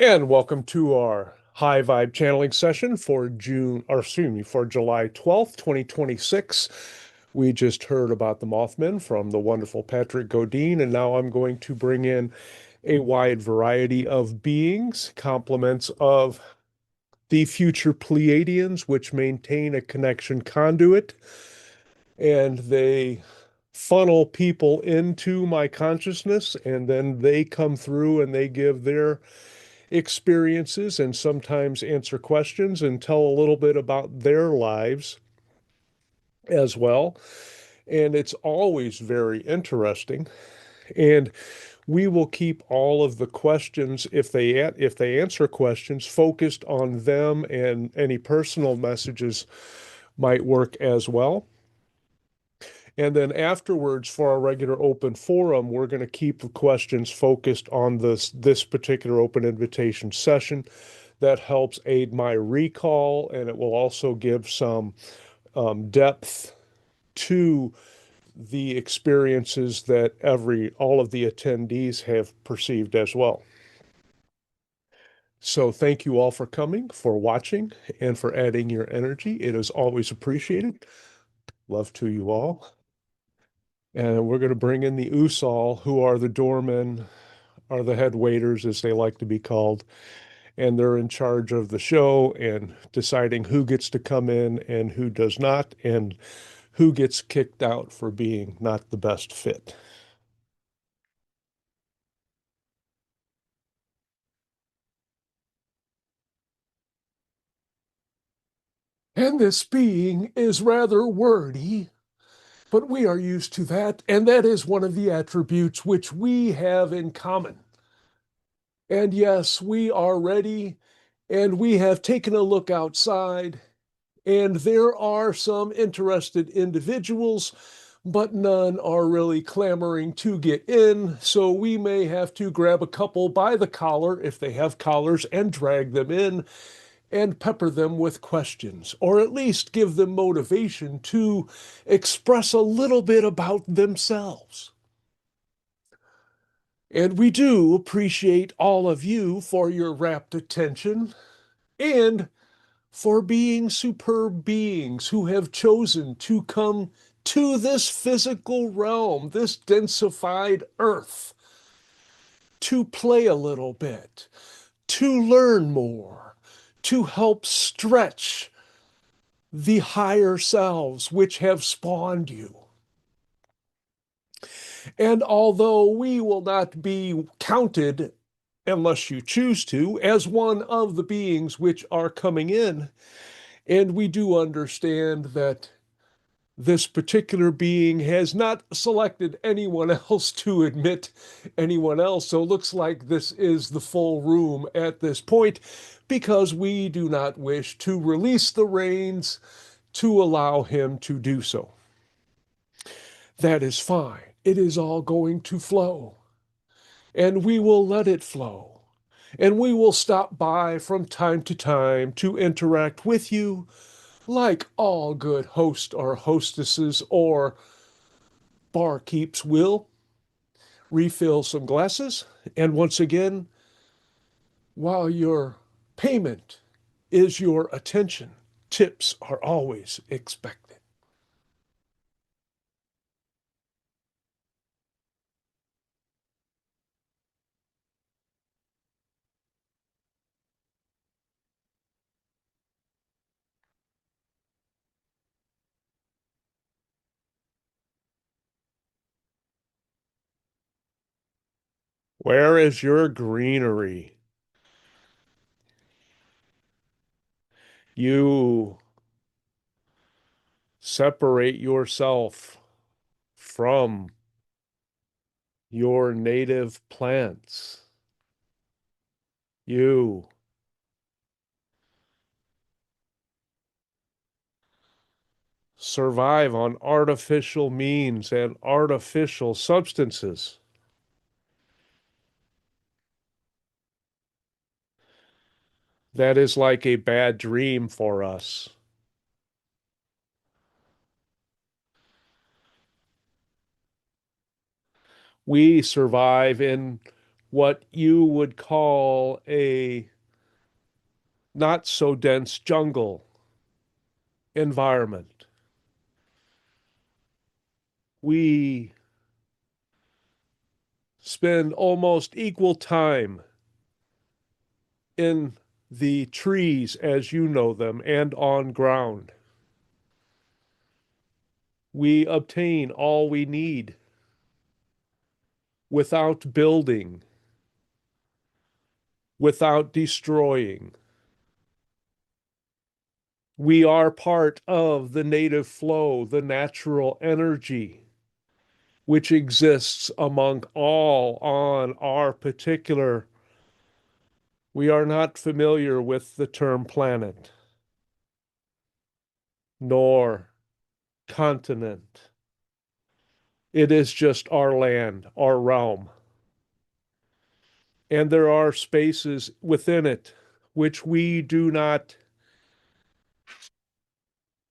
And welcome to our high vibe channeling session for for July 12th, 2026. We just heard about the Mothman from the wonderful Patrick Godine, and now I'm going to bring in a wide variety of beings, complements of the future Pleiadians, which maintain a connection conduit, and they funnel people into my consciousness, and then they come through and they give their experiences and sometimes answer questions and tell a little bit about their lives as well. And it's always very interesting. And we will keep all of the questions, if they answer questions, focused on them, and any personal messages might work as well. And then afterwards, for our regular open forum, we're going to keep the questions focused on this particular open invitation session. That helps aid my recall, and it will also give some depth to the experiences that all of the attendees have perceived as well. So thank you all for coming, for watching, and for adding your energy. It is always appreciated. Love to you all. And we're going to bring in the Usol, who are the doormen, are the head waiters, as they like to be called. And they're in charge of the show and deciding who gets to come in and who does not, and who gets kicked out for being not the best fit. And this being is rather wordy, but we are used to that, and that is one of the attributes which we have in common. And yes, we are ready, and we have taken a look outside, and there are some interested individuals, but none are really clamoring to get in. So we may have to grab a couple by the collar, if they have collars, and drag them in and pepper them with questions, or at least give them motivation to express a little bit about themselves. And we do appreciate all of you for your rapt attention and for being superb beings who have chosen to come to this physical realm, this densified earth, to play a little bit, to learn more, to help stretch the higher selves which have spawned you. And although we will not be counted, unless you choose to, as one of the beings which are coming in, and we do understand that this particular being has not selected anyone else to admit anyone else. So it looks like this is the full room at this point, because we do not wish to release the reins to allow him to do so. That is fine. It is all going to flow, and we will let it flow. And we will stop by from time to time to interact with you, like all good hosts or hostesses or barkeeps will. Refill some glasses, and once again, while your payment is your attention, tips are always expected. Where is your greenery? You separate yourself from your native plants. You survive on artificial means and artificial substances. That is like a bad dream for us. We survive in what you would call a not so dense jungle environment. We spend almost equal time in the trees as you know them and on ground. We obtain all we need without building, without destroying. We are part of the native flow, the natural energy which exists among all on our particular. We are not familiar with the term planet, nor continent. It is just our land, our realm. And there are spaces within it which we do not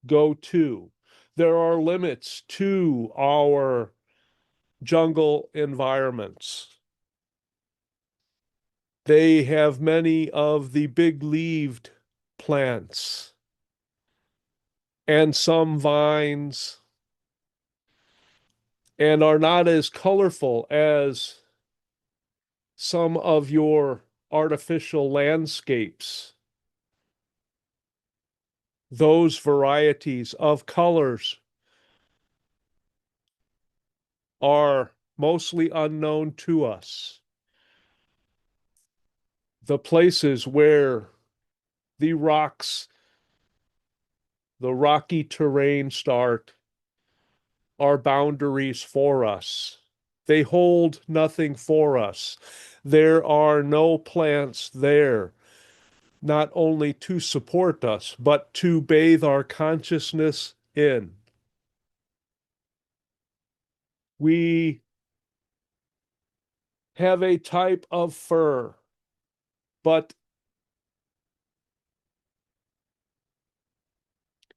go to. There are limits to our jungle environments. They have many of the big leaved plants and some vines and are not as colorful as some of your artificial landscapes. Those varieties of colors are mostly unknown to us. The places where the rocks, the rocky terrain start are boundaries for us. They hold nothing for us. There are no plants there, not only to support us, but to bathe our consciousness in. We have a type of fur, but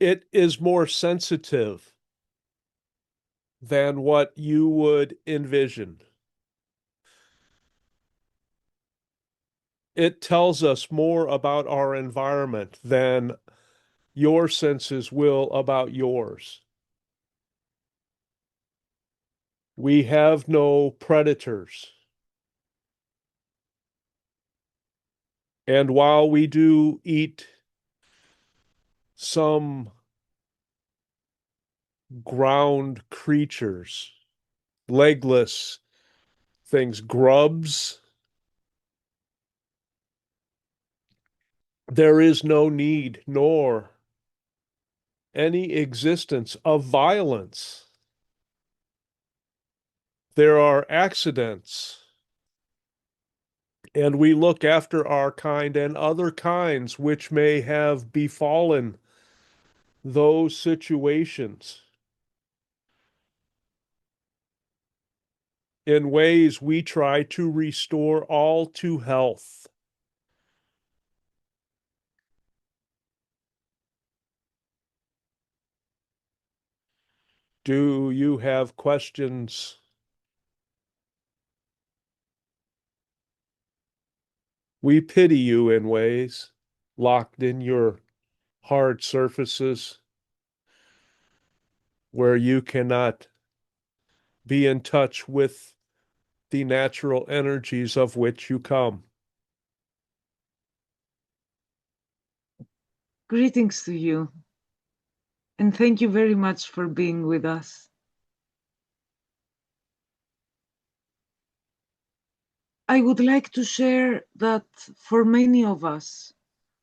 it is more sensitive than what you would envision. It tells us more about our environment than your senses will about yours. We have no predators. And while we do eat some ground creatures, legless things, grubs, there is no need nor any existence of violence. There are accidents, and we look after our kind and other kinds which may have befallen those situations in ways we try to restore all to health. Do you have questions? We pity you in ways, locked in your hard surfaces where you cannot be in touch with the natural energies of which you come. Greetings to you, and thank you very much for being with us. I would like to share that for many of us,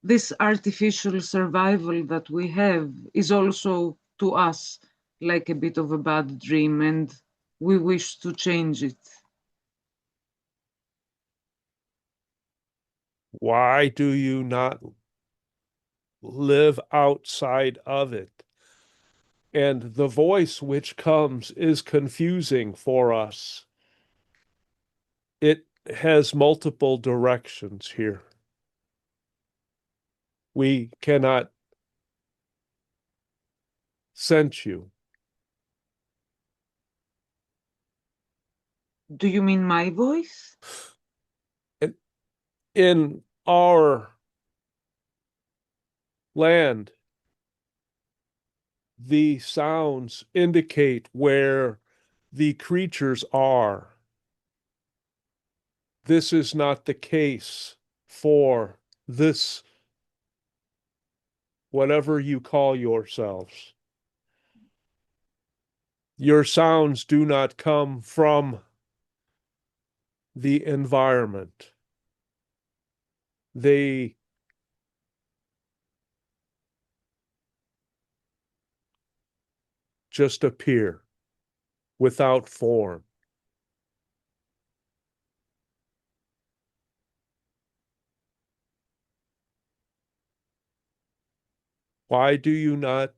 this artificial survival that we have is also to us like a bit of a bad dream, and we wish to change it. Why do you not live outside of it? And the voice which comes is confusing for us. It has multiple directions here. We cannot sense you. Do you mean my voice? in our land, the sounds indicate where the creatures are. This is not the case for this, whatever you call yourselves. Your sounds do not come from the environment. They just appear without form. Why do you not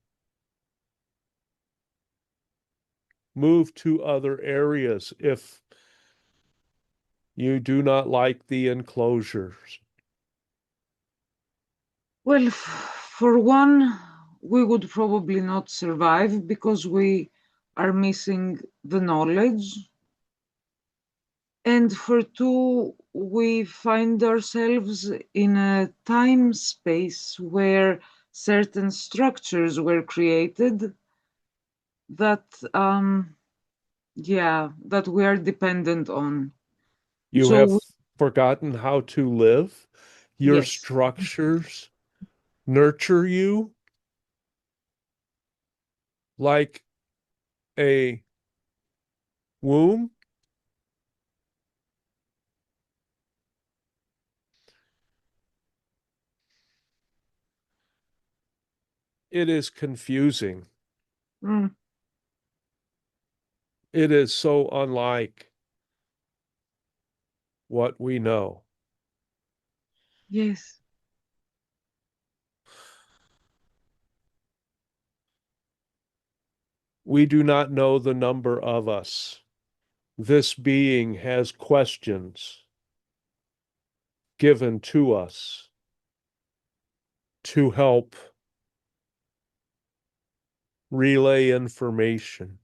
move to other areas if you do not like the enclosures? Well, for one, we would probably not survive because we are missing the knowledge. And for two, we find ourselves in a time space where certain structures were created that, that we are dependent on. You So, have forgotten how to live. Your yes, structures nurture you like a womb. It is confusing. mm, It is so unlike what we know. yes. We do not know the number of us. This being has questions given to us to help relay information.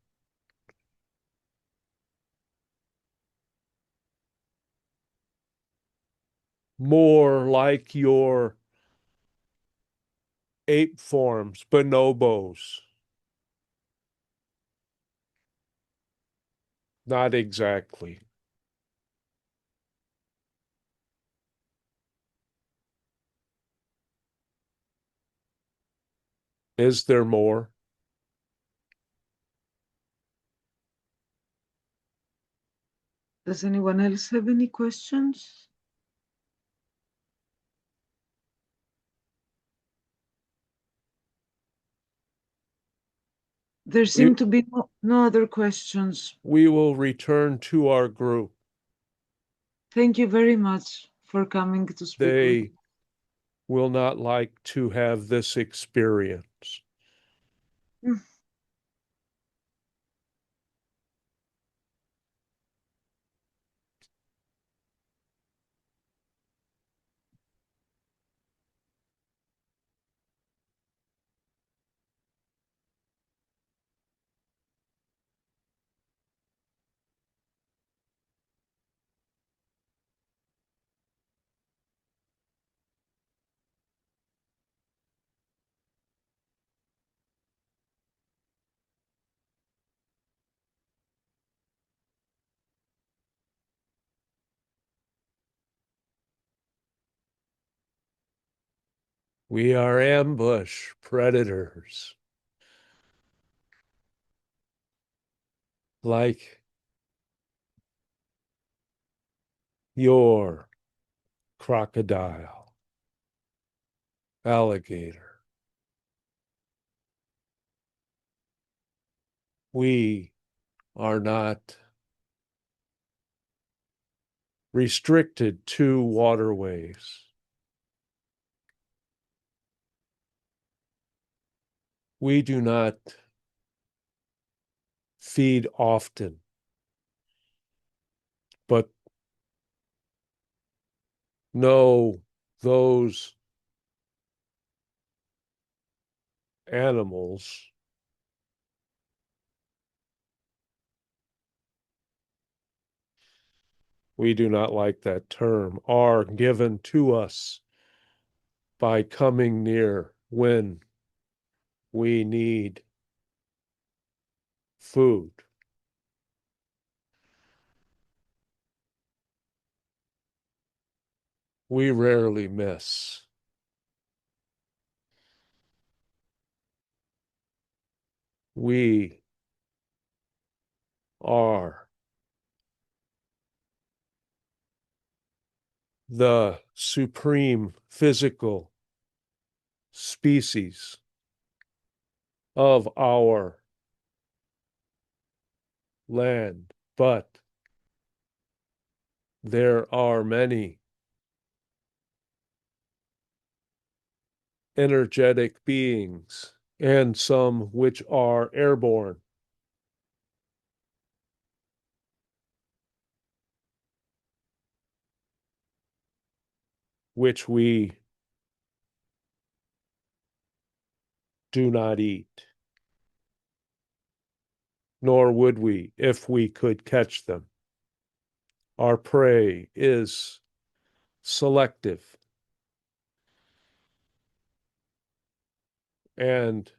More like your ape forms, bonobos. Not exactly. Is there more? Does anyone else have any questions? There We, seem to be no other questions. we will return to our group. Thank you very much for coming to speak with me. They will not like to have this experience. Mm. We are ambush predators, like your crocodile, alligator. We are not restricted to waterways. We do not feed often, but know those animals We do not like that term, are given to us by coming near when we need food. We rarely miss. We are the supreme physical species of our land, but there are many energetic beings and some which are airborne, which we do not eat, nor would we if we could catch them. Our prey is selective and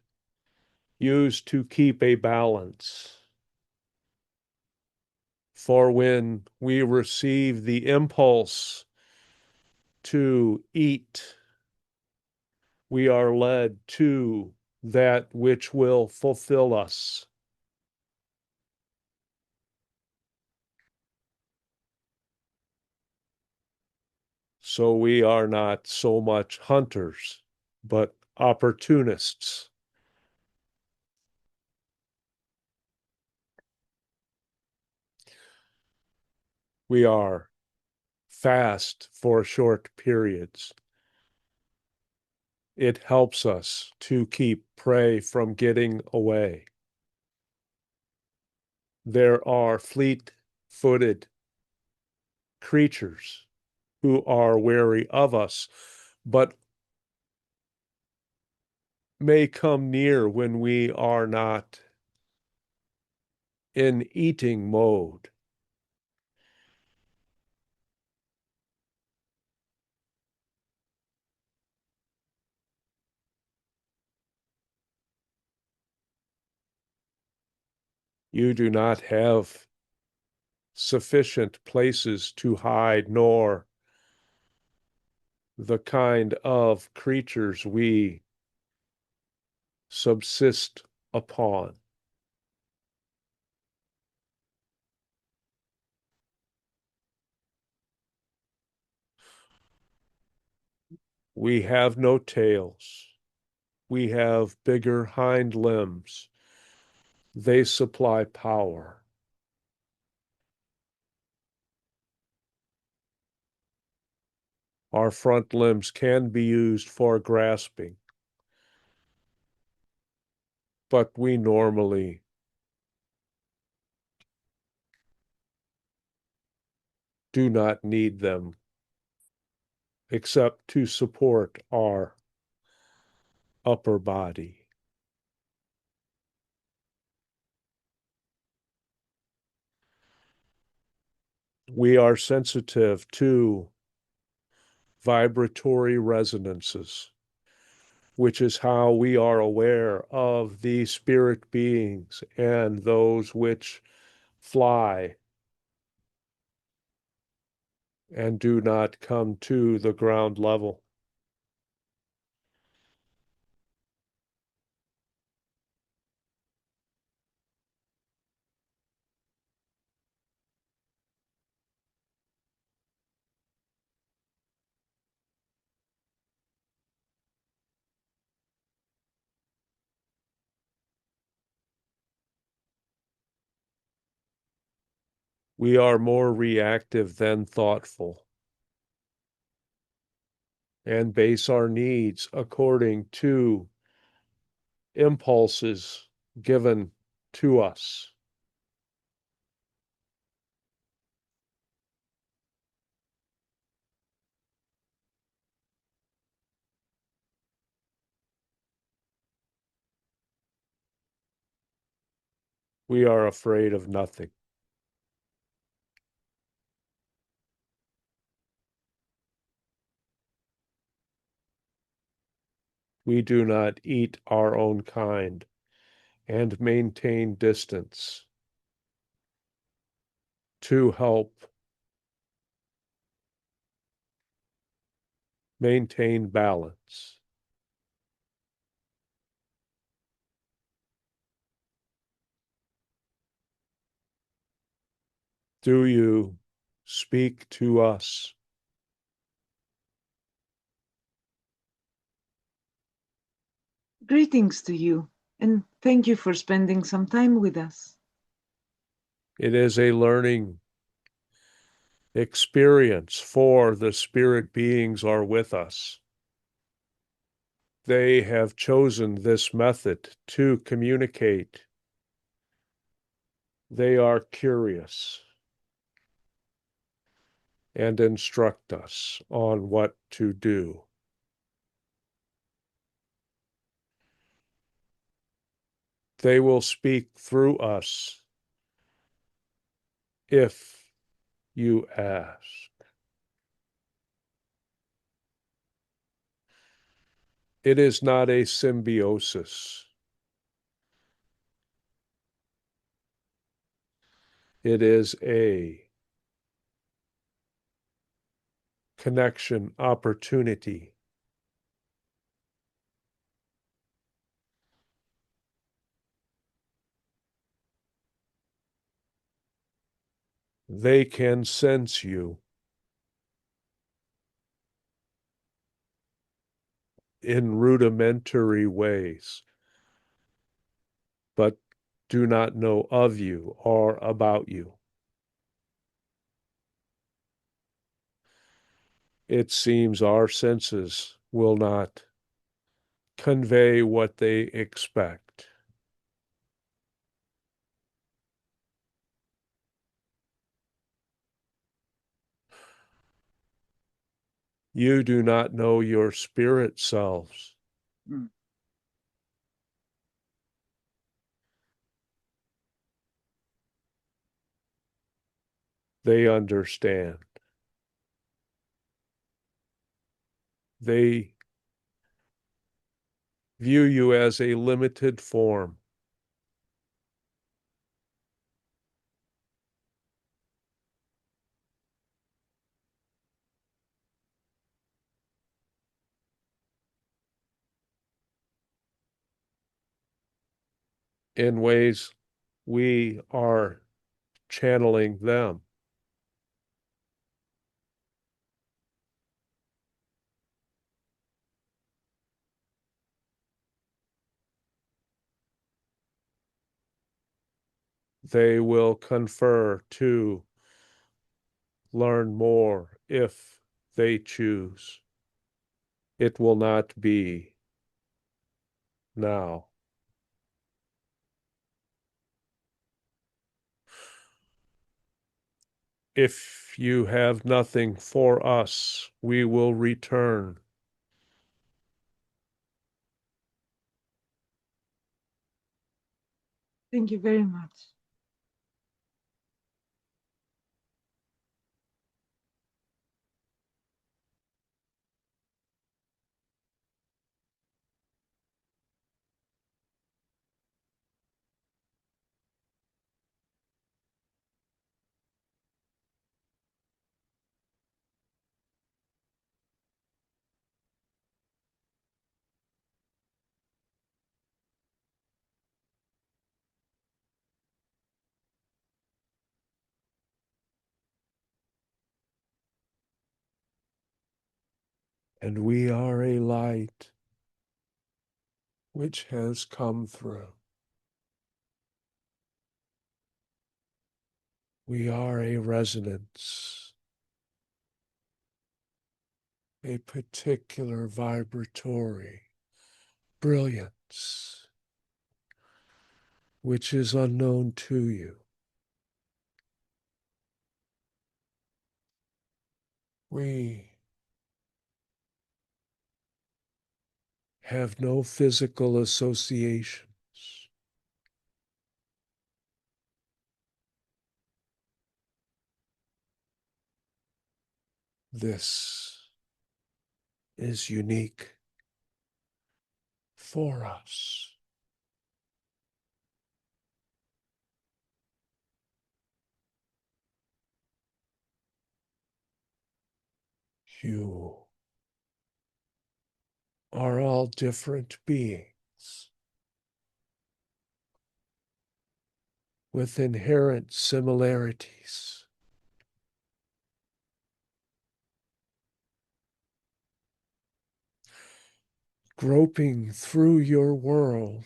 used to keep a balance. For when we receive the impulse to eat, we are led to that which will fulfill us. So we are not so much hunters, but opportunists. We are fast for short periods. It helps us to keep prey from getting away. There are fleet-footed creatures who are wary of us, but may come near when we are not in eating mode. You do not have sufficient places to hide, nor the kind of creatures we subsist upon. We have no tails. We have bigger hind limbs. They supply power. Our front limbs can be used for grasping, but we normally do not need them except to support our upper body. We are sensitive to vibratory resonances, which is how we are aware of the spirit beings and those which fly and do not come to the ground level. We are more reactive than thoughtful and base our needs according to impulses given to us. We are afraid of nothing. We do not eat our own kind and maintain distance to help maintain balance. Do you speak to us? Greetings to you, and thank you for spending some time with us. It is a learning experience, for the spirit beings are with us. They have chosen this method to communicate. They are curious and instruct us on what to do. They will speak through us if you ask. It is not a symbiosis. It is a connection opportunity. They can sense you in rudimentary ways, but do not know of you or about you. It seems our senses will not convey what they expect. You do not know your spirit selves. Mm. They understand. They view you as a limited form. In ways we are channeling them. They will confer to learn more if they choose. It will not be now. If you have nothing for us, we will return. Thank you very much. And we are a light which has come through. We are a resonance, a particular vibratory brilliance which is unknown to you. We have no physical associations. This is unique for us. You are all different beings with inherent similarities. Groping through your world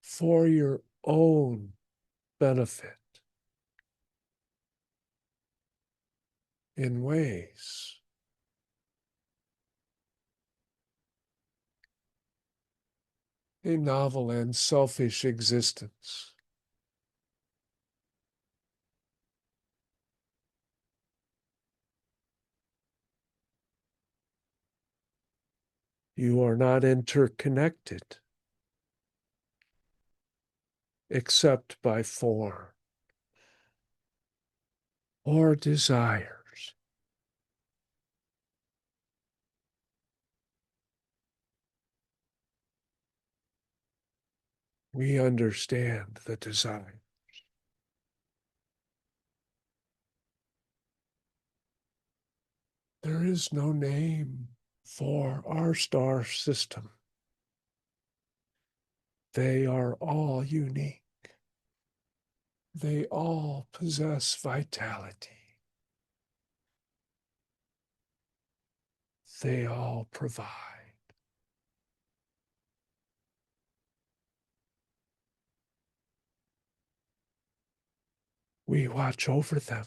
for your own benefit in ways a novel and selfish existence. You are not interconnected except by form or desires. We understand the desire. There is no name for our star system. They are all unique. They all possess vitality. They all provide. We watch over them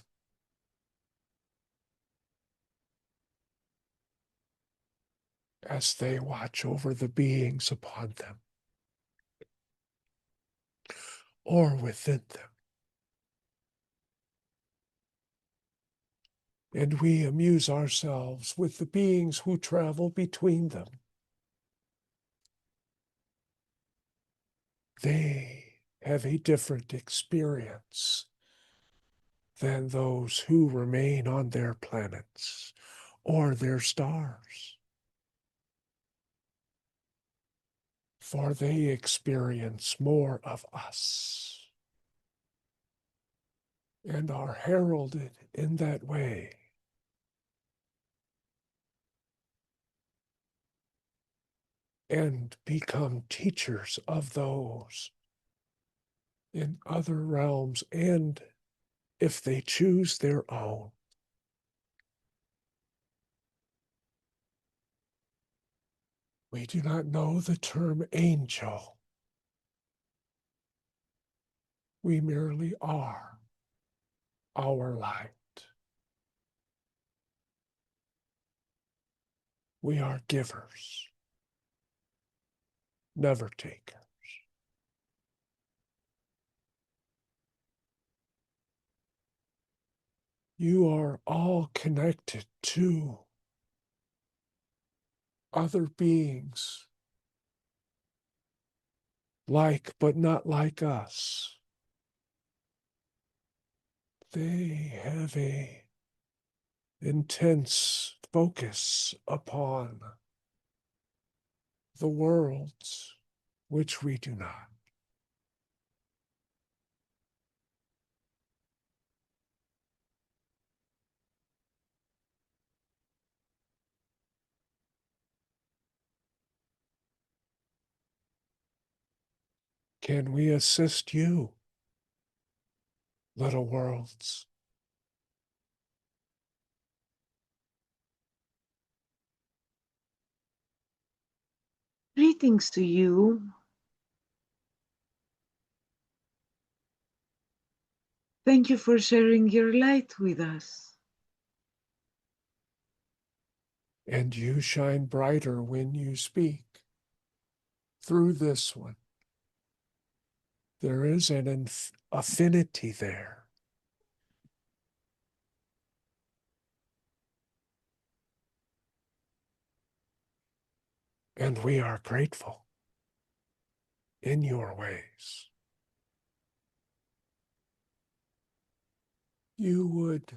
as they watch over the beings upon them or within them. And we amuse ourselves with the beings who travel between them. They have a different experience than those who remain on their planets or their stars. For they experience more of us and are heralded in that way. And become teachers of those in other realms, and if they choose their own. We do not know the term angel. We merely are our light. We are givers, never takers. You are all connected to other beings, like but not like us. They have a intense focus upon the worlds which we do not. Can we assist you, little worlds? Greetings to you. Thank you for sharing your light with us. And you shine brighter when you speak through this one. There is an affinity there. And we are grateful in your ways. You would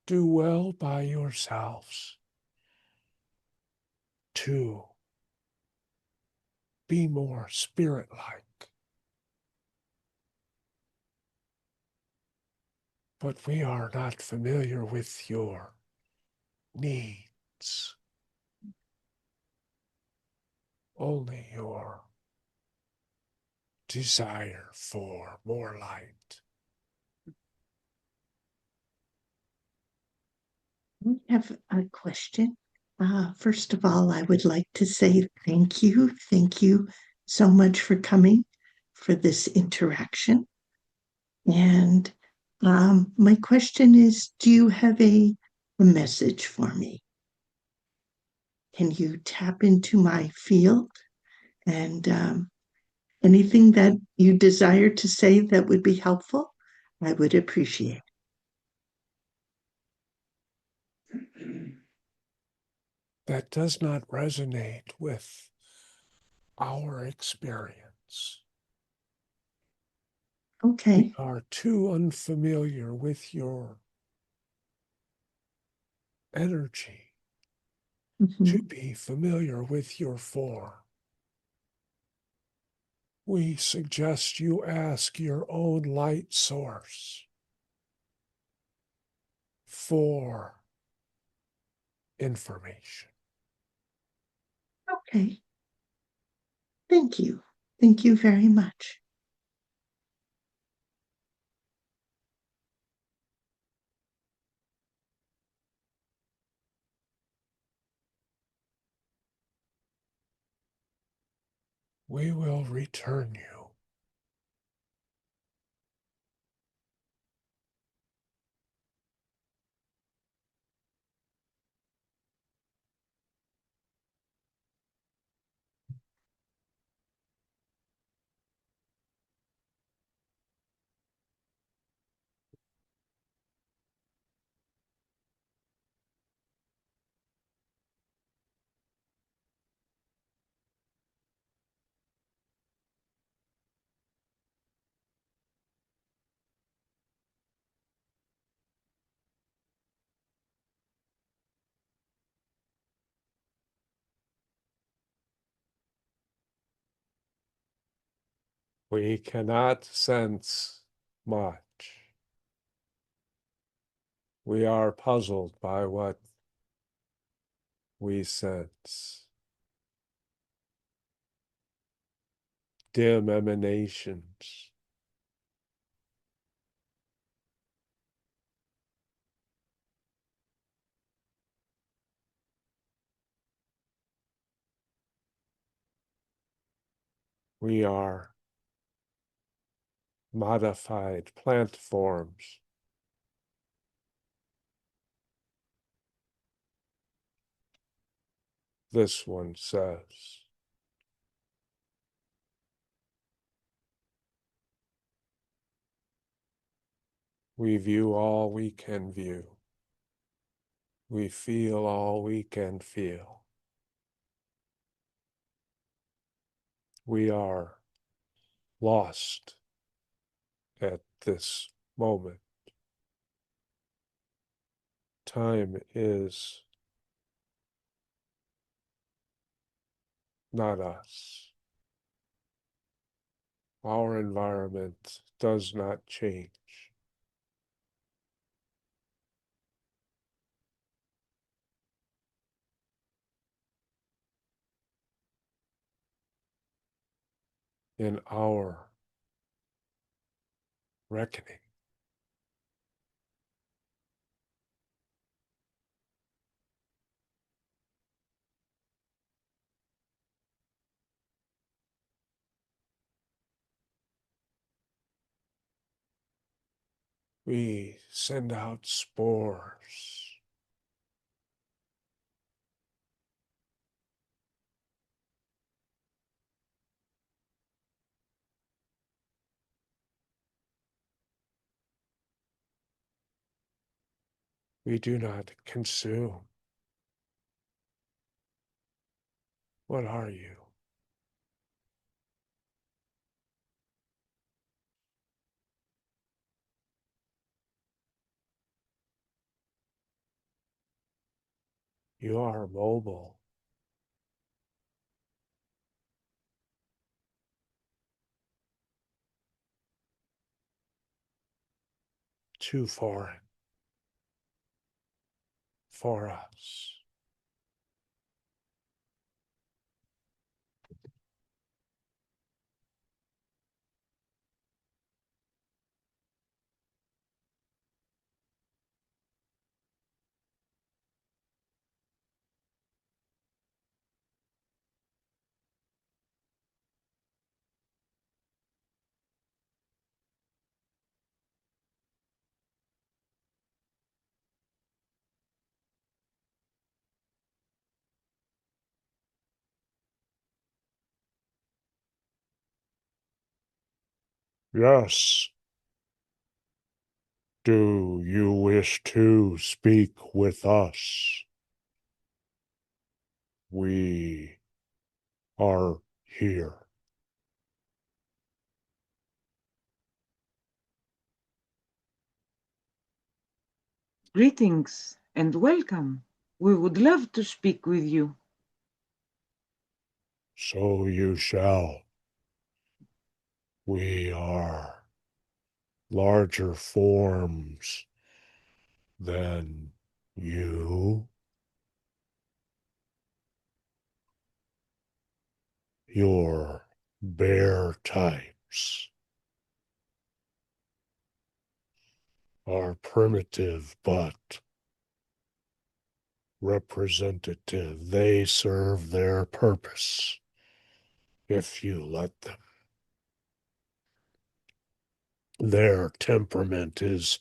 do well by yourselves, too, be more spirit-like. But we are not familiar with your needs, only your desire for more light. I have a question. First of all, I would like to say thank you. Thank you so much for coming for this interaction. And my question is, do you have a message for me? Can you tap into my field and anything that you desire to say that would be helpful? I would appreciate. That does not resonate with our experience. We Okay. are too unfamiliar with your energy to Mhm. be familiar with your form. We suggest you ask your own light source for information. Okay. Thank you. Thank you very much. We will return you. We cannot sense much. We are puzzled by what we sense. Dim emanations. We are modified plant forms. This one says. We view all we can view. We feel all we can feel. We are lost at this moment. Time is not us. Our environment does not change. In our reckoning, we send out spores. We do not consume. What are you? You are mobile. too far for us. Yes. Do you wish to speak with us? We are here. Greetings and welcome. We would love to speak with you. So you shall. We are larger forms than you. Your bear types are primitive but representative. They serve their purpose if you let them. Their temperament is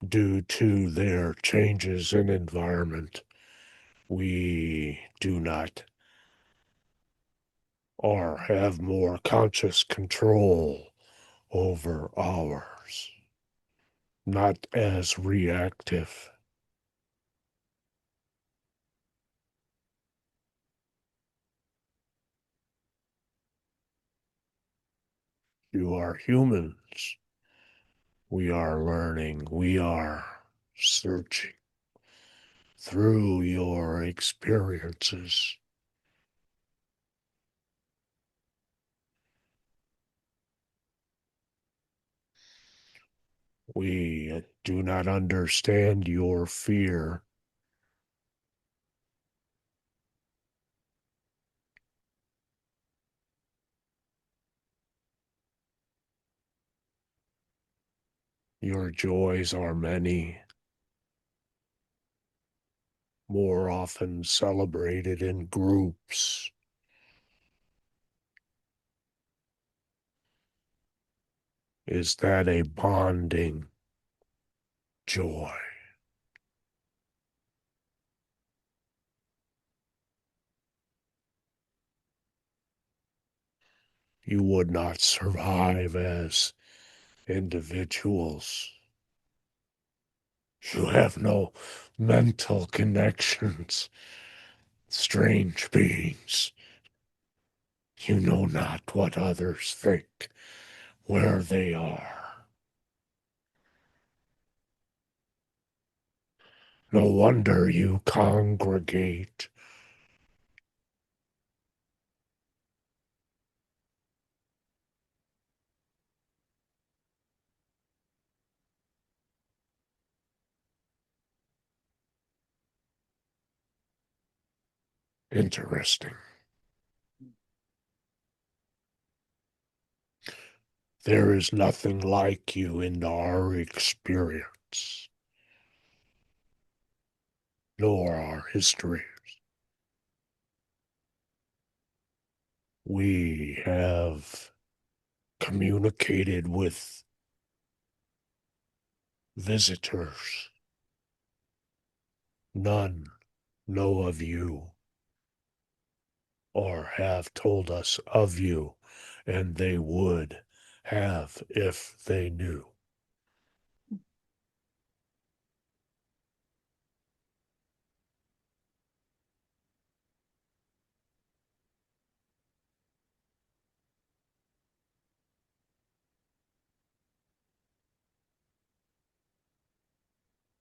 due to their changes in environment. We do not or have more conscious control over ours, not as reactive. You are humans. We are learning. We are searching through your experiences. We do not understand your fear. Your joys are many, more often celebrated in groups. Is that a bonding joy? You would not survive as individuals. You have no mental connections, strange beings. You know not what others think, where they are. No wonder you congregate. Interesting. There is nothing like you in our experience, nor our history. We have communicated with visitors. None know of you or have told us of you, and they would have if they knew.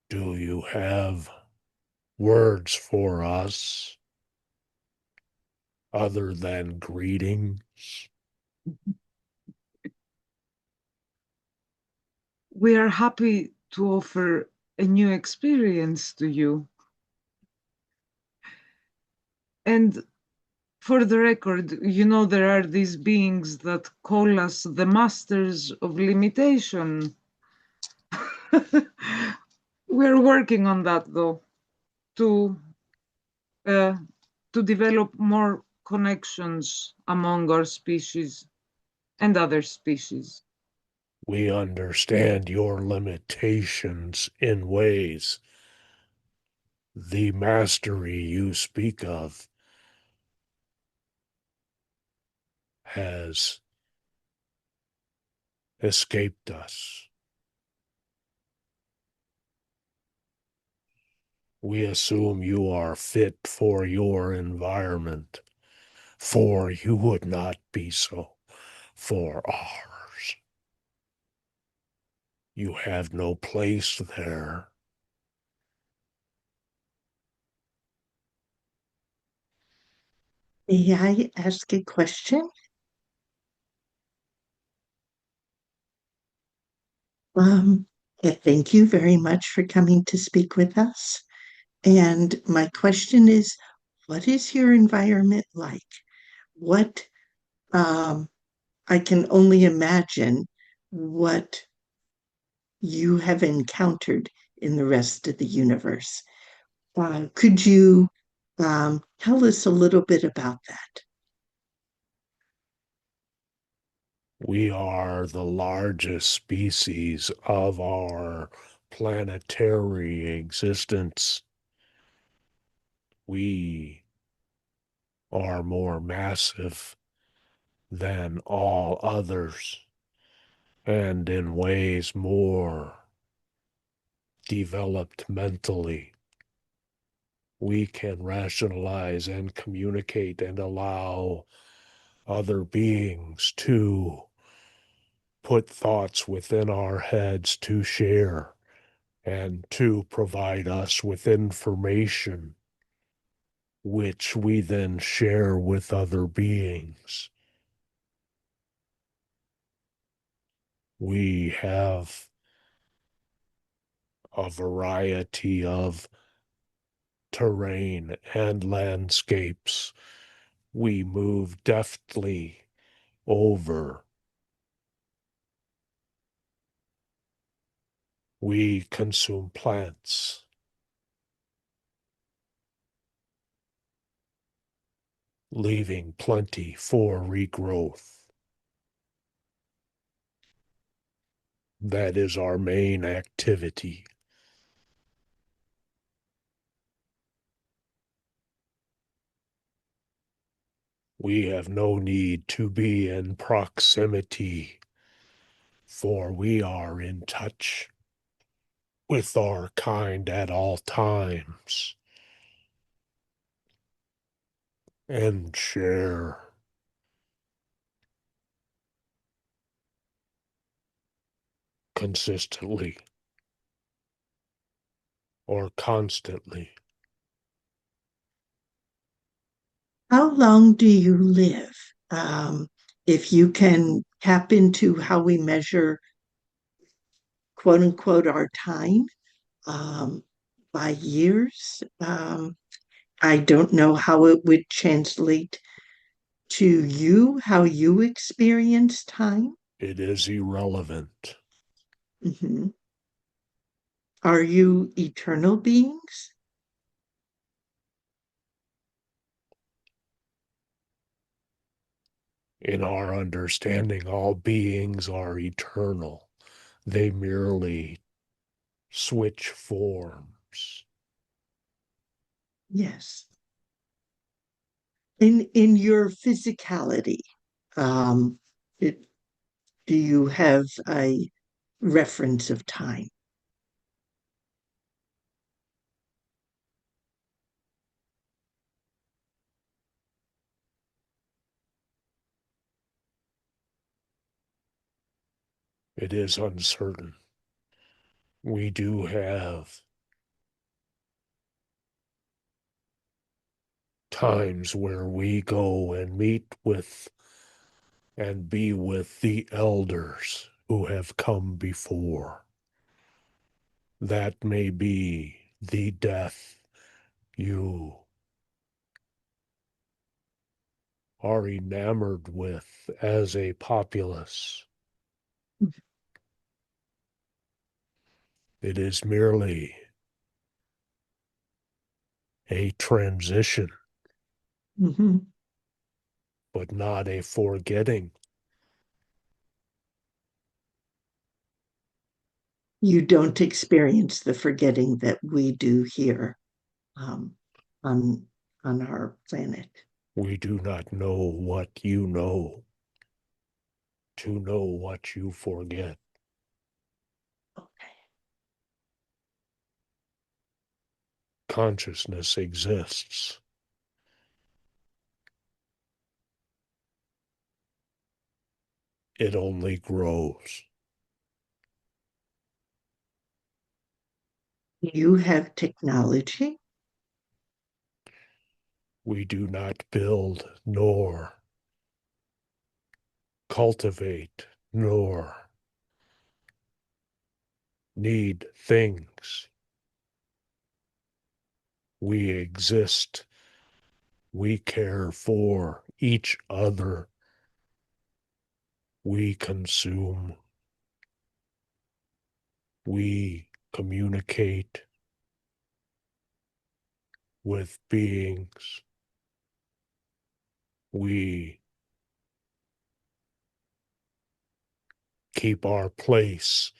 Do you have words for us other than greetings? we are happy to offer a new experience to you. And for the record, there are these beings that call us the masters of limitation. We're working on that, though, to develop more connections among our species and other species. We understand your limitations in ways the mastery you speak of has escaped us. We assume you are fit for your environment, for you would not be so for ours. You have no place there. May I ask a question? Um, Thank you very much for coming to speak with us. And my question is, what is your environment like? What I can only imagine what you have encountered in the rest of the universe. Could you tell us a little bit about that? We are the largest species of our planetary existence. We are more massive than all others, and in ways more developed mentally. We can rationalize and communicate and allow other beings to put thoughts within our heads to share and to provide us with information which we then share with other beings. We have a variety of terrain and landscapes. We move deftly over. We consume plants, leaving plenty for regrowth. That is our main activity. We have no need to be in proximity, for we are in touch with our kind at all times and share consistently or constantly. How long do you live? Um, if you can tap into how we measure, quote unquote, our time um, by years, I don't know how it would translate to you, how you experience time. It is irrelevant. Mhm. Are you eternal beings? In our understanding, all beings are eternal. They merely switch forms. Yes. In your physicality, um, it, do you have a reference of time? It is uncertain. We do have times where we go and meet with and be with the elders who have come before. That may be the death you are enamored with as a populace. It is merely a transition, Mm-hmm. but not a forgetting. You don't experience the forgetting that we do here um, on our planet. We do not know what you know to know what you forget. Okay. Consciousness exists. It only grows. You have technology. We do not build nor cultivate nor need things. We exist. We care for each other. We consume. We communicate with beings. We keep our place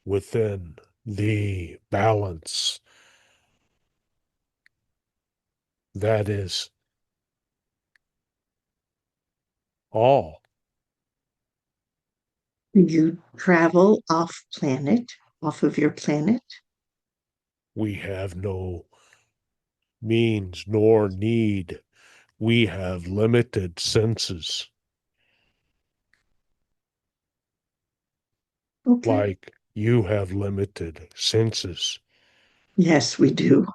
within the balance that is all. Do you travel off planet, off of your planet? We have no means nor need. We have limited senses, Okay. like you have limited senses, Yes, we do.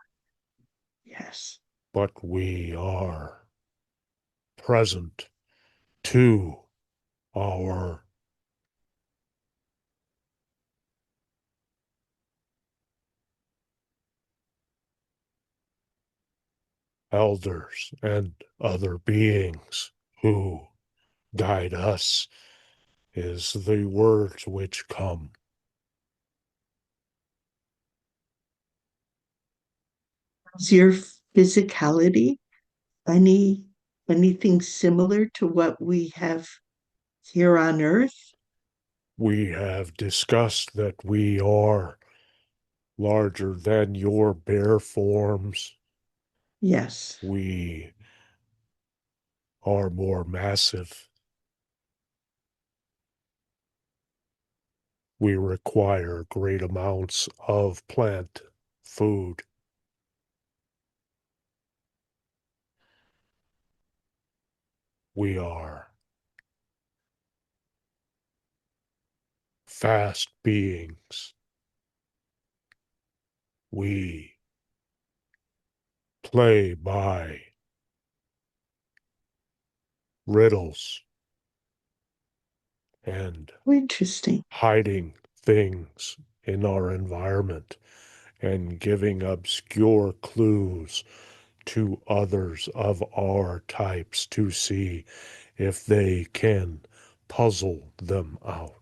Yes. but we are present to our elders and other beings who guide us, is the words which come. Is your physicality any anything similar to what we have here on Earth? We have discussed that we are larger than your bare forms. Yes. We are more massive. We require great amounts of plant food. We are fast beings. We play by riddles and Interesting. hiding things in our environment and giving obscure clues to others of our types to see if they can puzzle them out.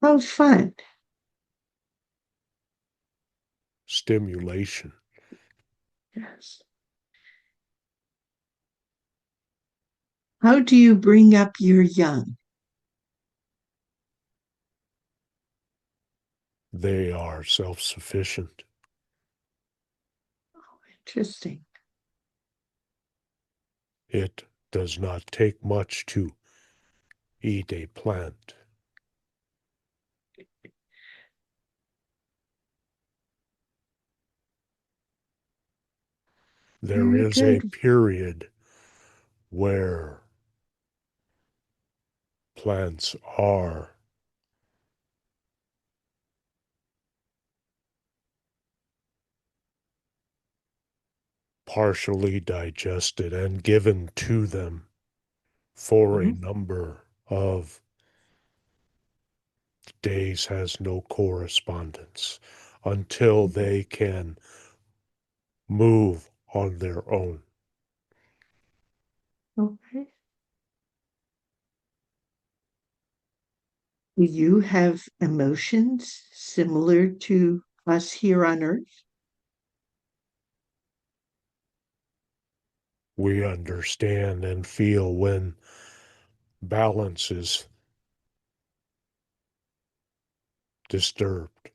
How fun. Stimulation. Yes. How do you bring up your young? They are self sufficient. Interesting. It does not take much to eat a plant. There Very is a good. period where plants are partially digested and given to them for a Mhm. number of Days has no correspondence until they can move on their own. Okay. Do you have emotions similar to us here on Earth? We understand and feel when balance is disturbed.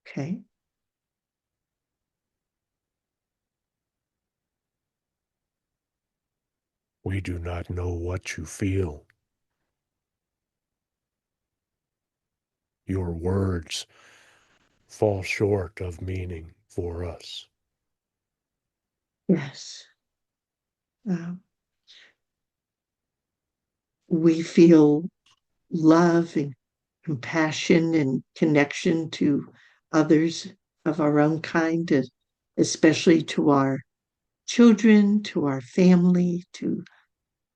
Okay. We do not know what you feel. Your words fall short of meaning for us. Yes. Uh, we feel love and compassion and connection to others of our own kind, especially to our children, to our family, to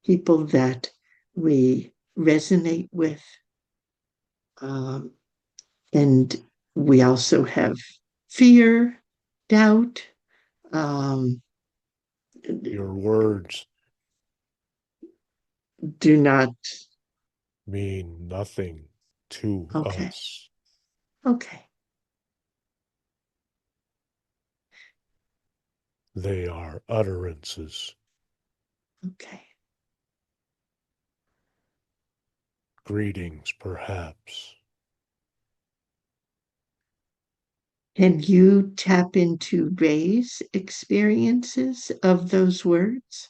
people that we resonate with. Um, and we also have fear, doubt. Um, Your words do not. mean nothing to Okay. us. Okay. They are utterances, Okay. greetings, perhaps. Can you tap into Ray's experiences of those words?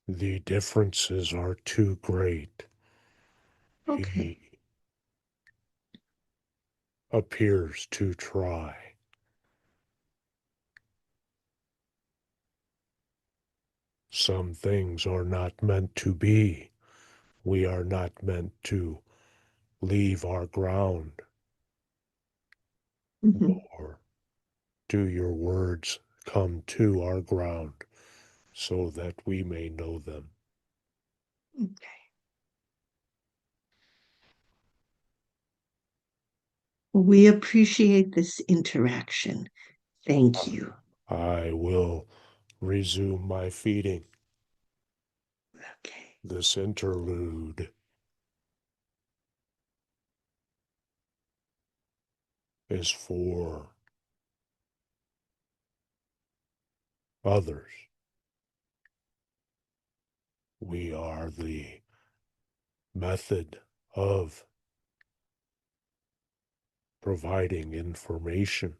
The differences are too great. Okay. He appears to try. Some things are not meant to be. We are not meant to leave our ground, Mhm. nor do your words come to our ground so that we may know them. Okay. We appreciate this interaction. Thank you. I will resume my feeding. Okay. This interlude is for others. We are the method of providing information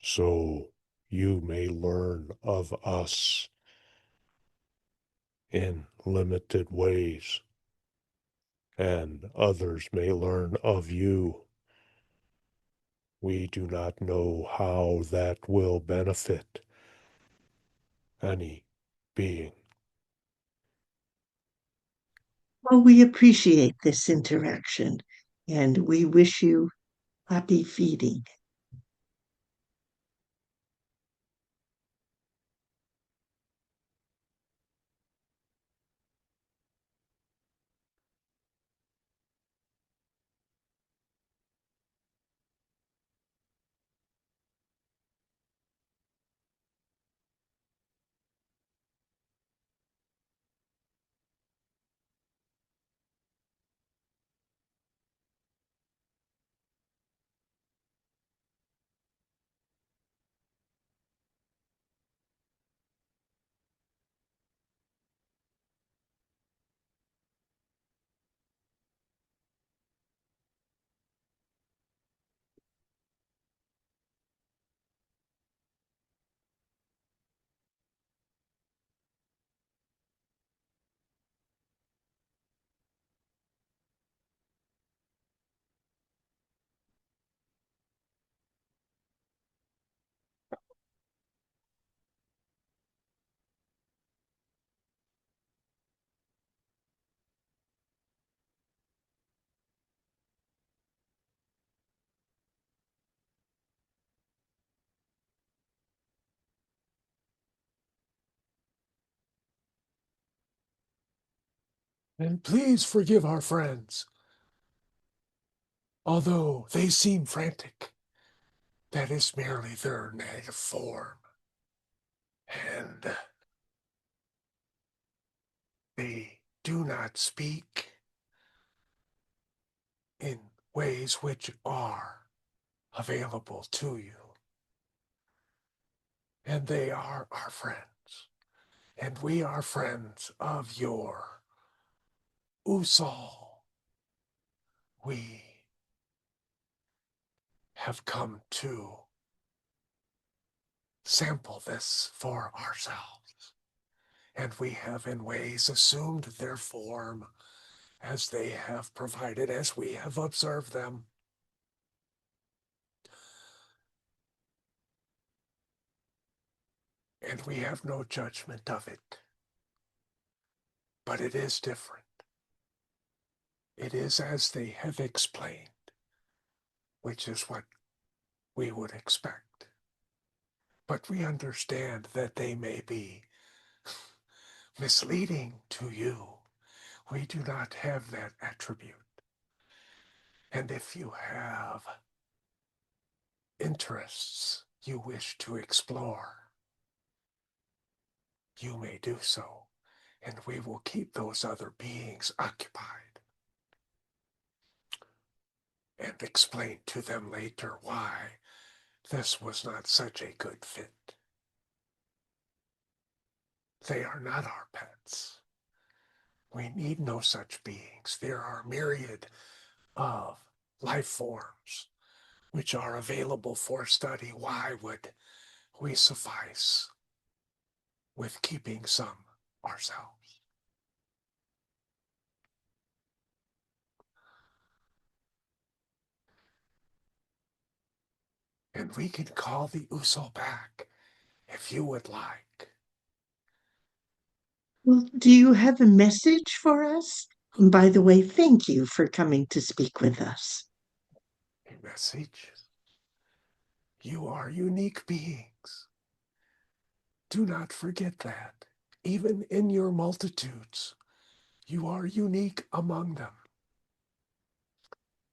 so you may learn of us in limited ways, and others may learn of you. We do not know how that will benefit any being. Well, we appreciate this interaction and we wish you happy feeding. And please forgive our friends. Although they seem frantic, that is merely their native form. And they do not speak in ways which are available to you. And they are our friends. And we are friends of your Usol. We have come to sample this for ourselves. And we have in ways assumed their form as they have provided, as we have observed them. And we have no judgment of it. But it is different. It is as they have explained, which is what we would expect. But we understand that they may be misleading to you. We do not have that attribute. And if you have interests you wish to explore, you may do so, and we will keep those other beings occupied and explain to them later why this was not such a good fit. They are not our pets. We need no such beings. There are myriad of life forms which are available for study. Why would we suffice with keeping some ourselves? And we can call the Usol back if you would like. Well, do you have a message for us? And by the way, thank you for coming to speak with us. A message. You are unique beings. Do not forget that. Even in your multitudes, you are unique among them.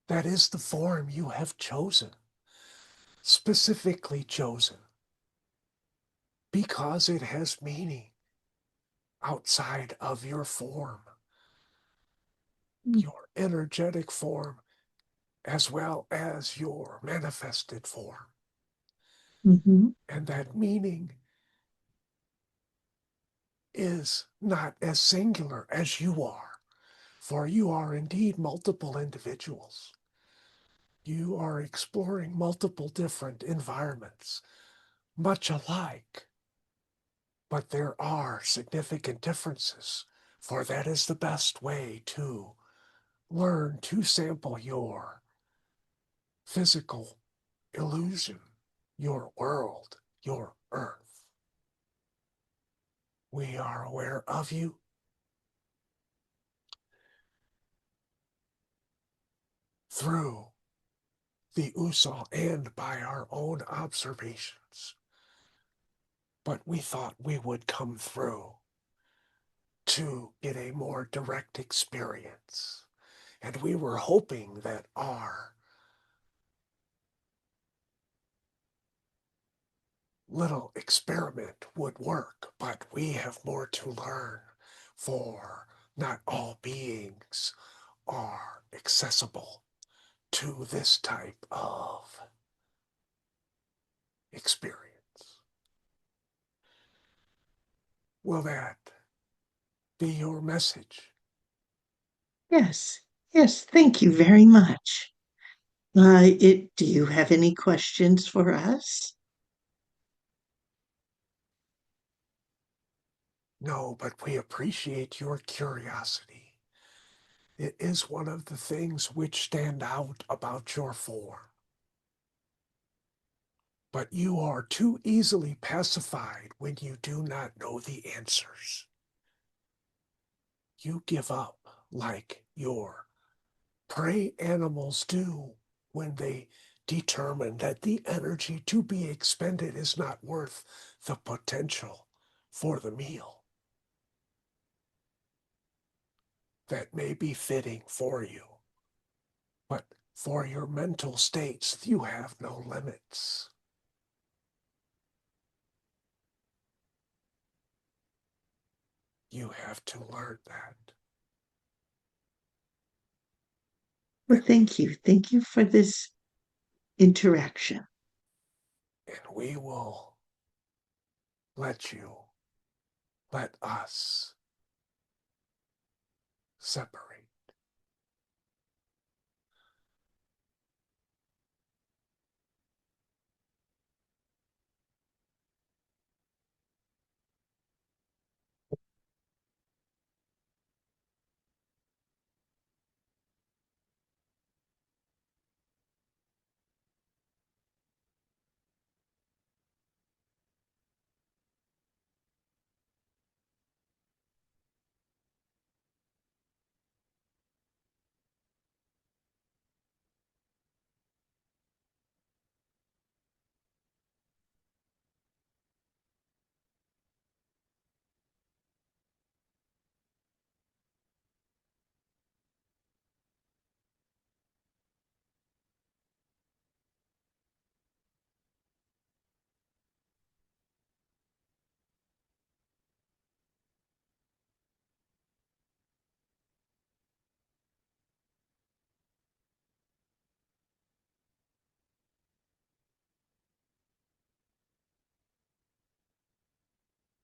That is the form you have chosen, specifically chosen, because it has meaning outside of your form, your energetic form, as well as your manifested form. Mm-hmm. And that meaning is not as singular as you are, for you are indeed multiple individuals. You are exploring multiple different environments, much alike, but there are significant differences, for that is the best way to learn to sample your physical illusion, your world, your earth. We are aware of you. Through the Usol and by our own observations. But we thought we would come through to get a more direct experience. And we were hoping that our little experiment would work, but we have more to learn, for not all beings are accessible to this type of experience. Will that be your message? Yes, yes, thank you very much. Do you have any questions for us? No, but we appreciate your curiosity. It is one of the things which stand out about your form. But you are too easily pacified when you do not know the answers. You give up like your prey animals do when they determine that the energy to be expended is not worth the potential for the meal. that may be fitting for you. But for your mental states, you have no limits. You have to learn that. Well, thank you. Thank you for this interaction. And we will let us separate.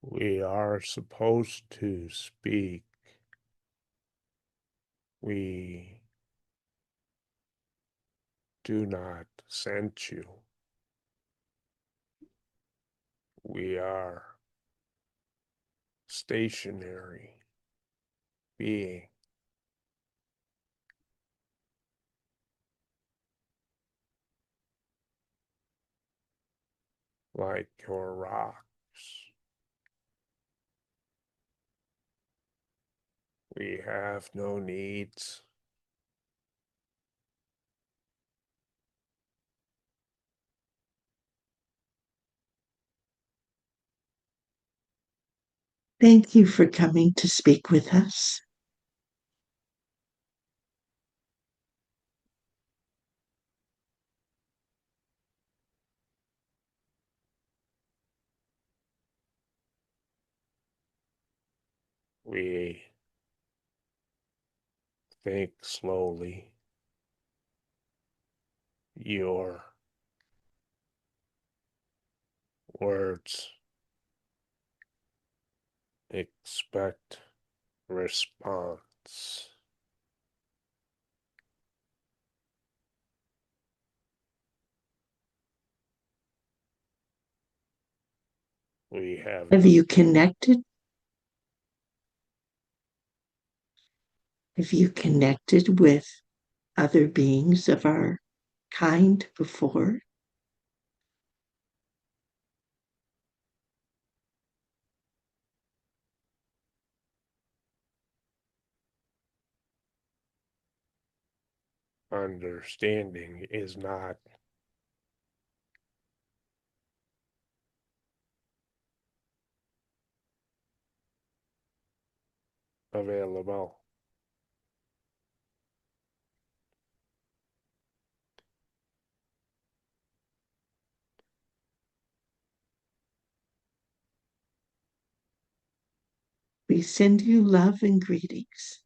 We are supposed to speak. We do not sense you. We are stationary being. Like your rocks. We have no needs. Thank you for coming to speak with us. We think slowly. Your words expect response. We have Have you connected? Have you connected with other beings of our kind before? understanding is not available. We send you love and greetings.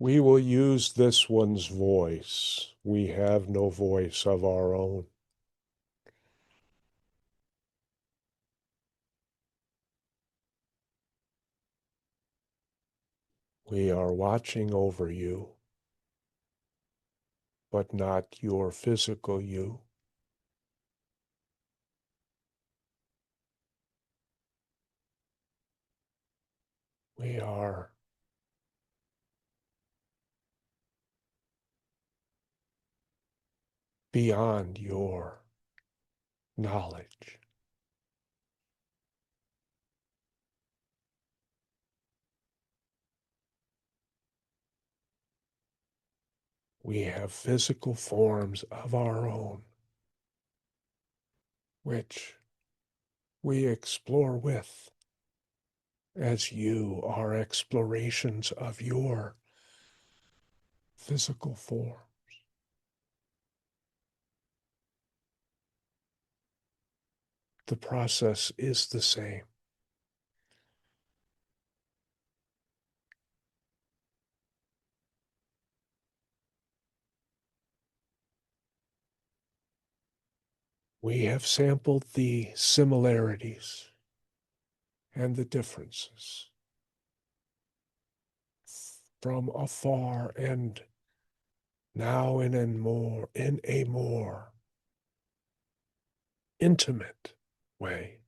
We will use this one's voice. We have no voice of our own. We are watching over you, but not your physical you. We are beyond your knowledge. We have physical forms of our own, which we explore with as you are explorations of your physical form. The process is the same. We have sampled the similarities and the differences from afar, and now in a more intimate way.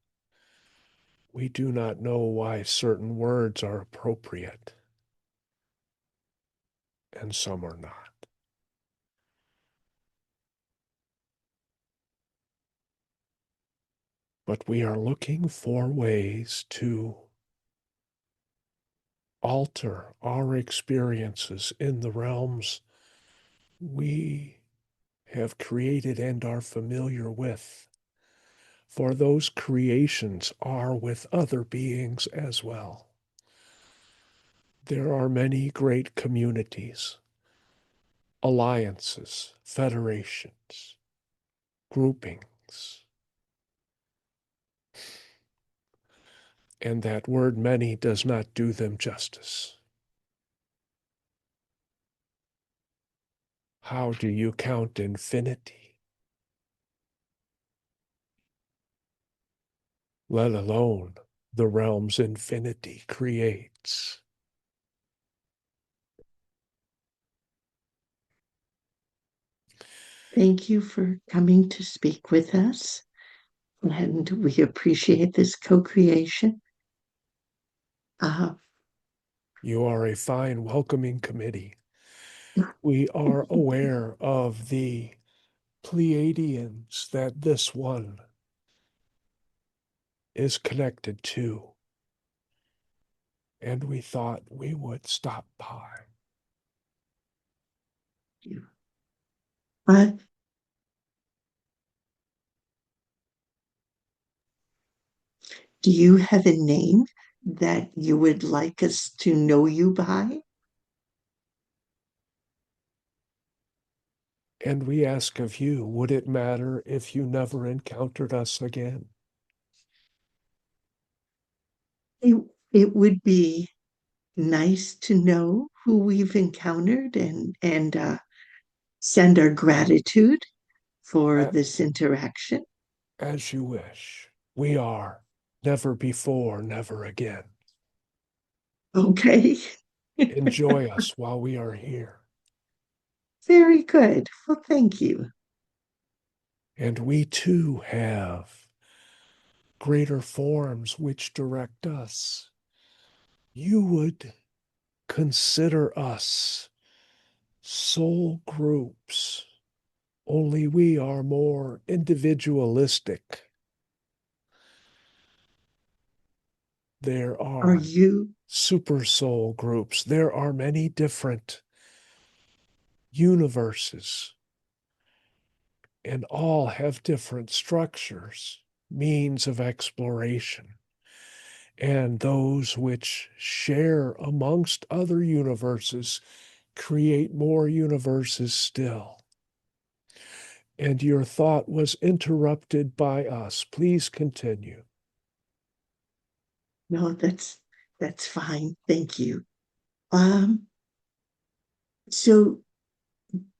We do not know why certain words are appropriate and some are not. But we are looking for ways to alter our experiences in the realms we have created and are familiar with. For those creations are with other beings as well. There are many great communities, alliances, federations, groupings. And that word many does not do them justice. How do you count infinity? Let alone the realms infinity creates. Thank you for coming to speak with us, and we appreciate this co-creation. You are a fine welcoming committee. We are aware of the Pleiadians that this one is connected to, and we thought we would stop by. Uh, do you have a name that you would like us to know you by? And we ask of you, would it matter if you never encountered us again? It, it would be nice to know who we've encountered and send our gratitude for this interaction. As you wish. We are never before, never again. Okay. Enjoy us while we are here. Very good. Well, thank you. And we too have greater forms which direct us. You would consider us soul groups, only we are more individualistic. There Are are you super soul groups. There are many different universes, and all have different structures, means of exploration, and those which share amongst other universes create more universes still. And your thought was interrupted by us. Please continue. No, that's fine. Thank you. Um, so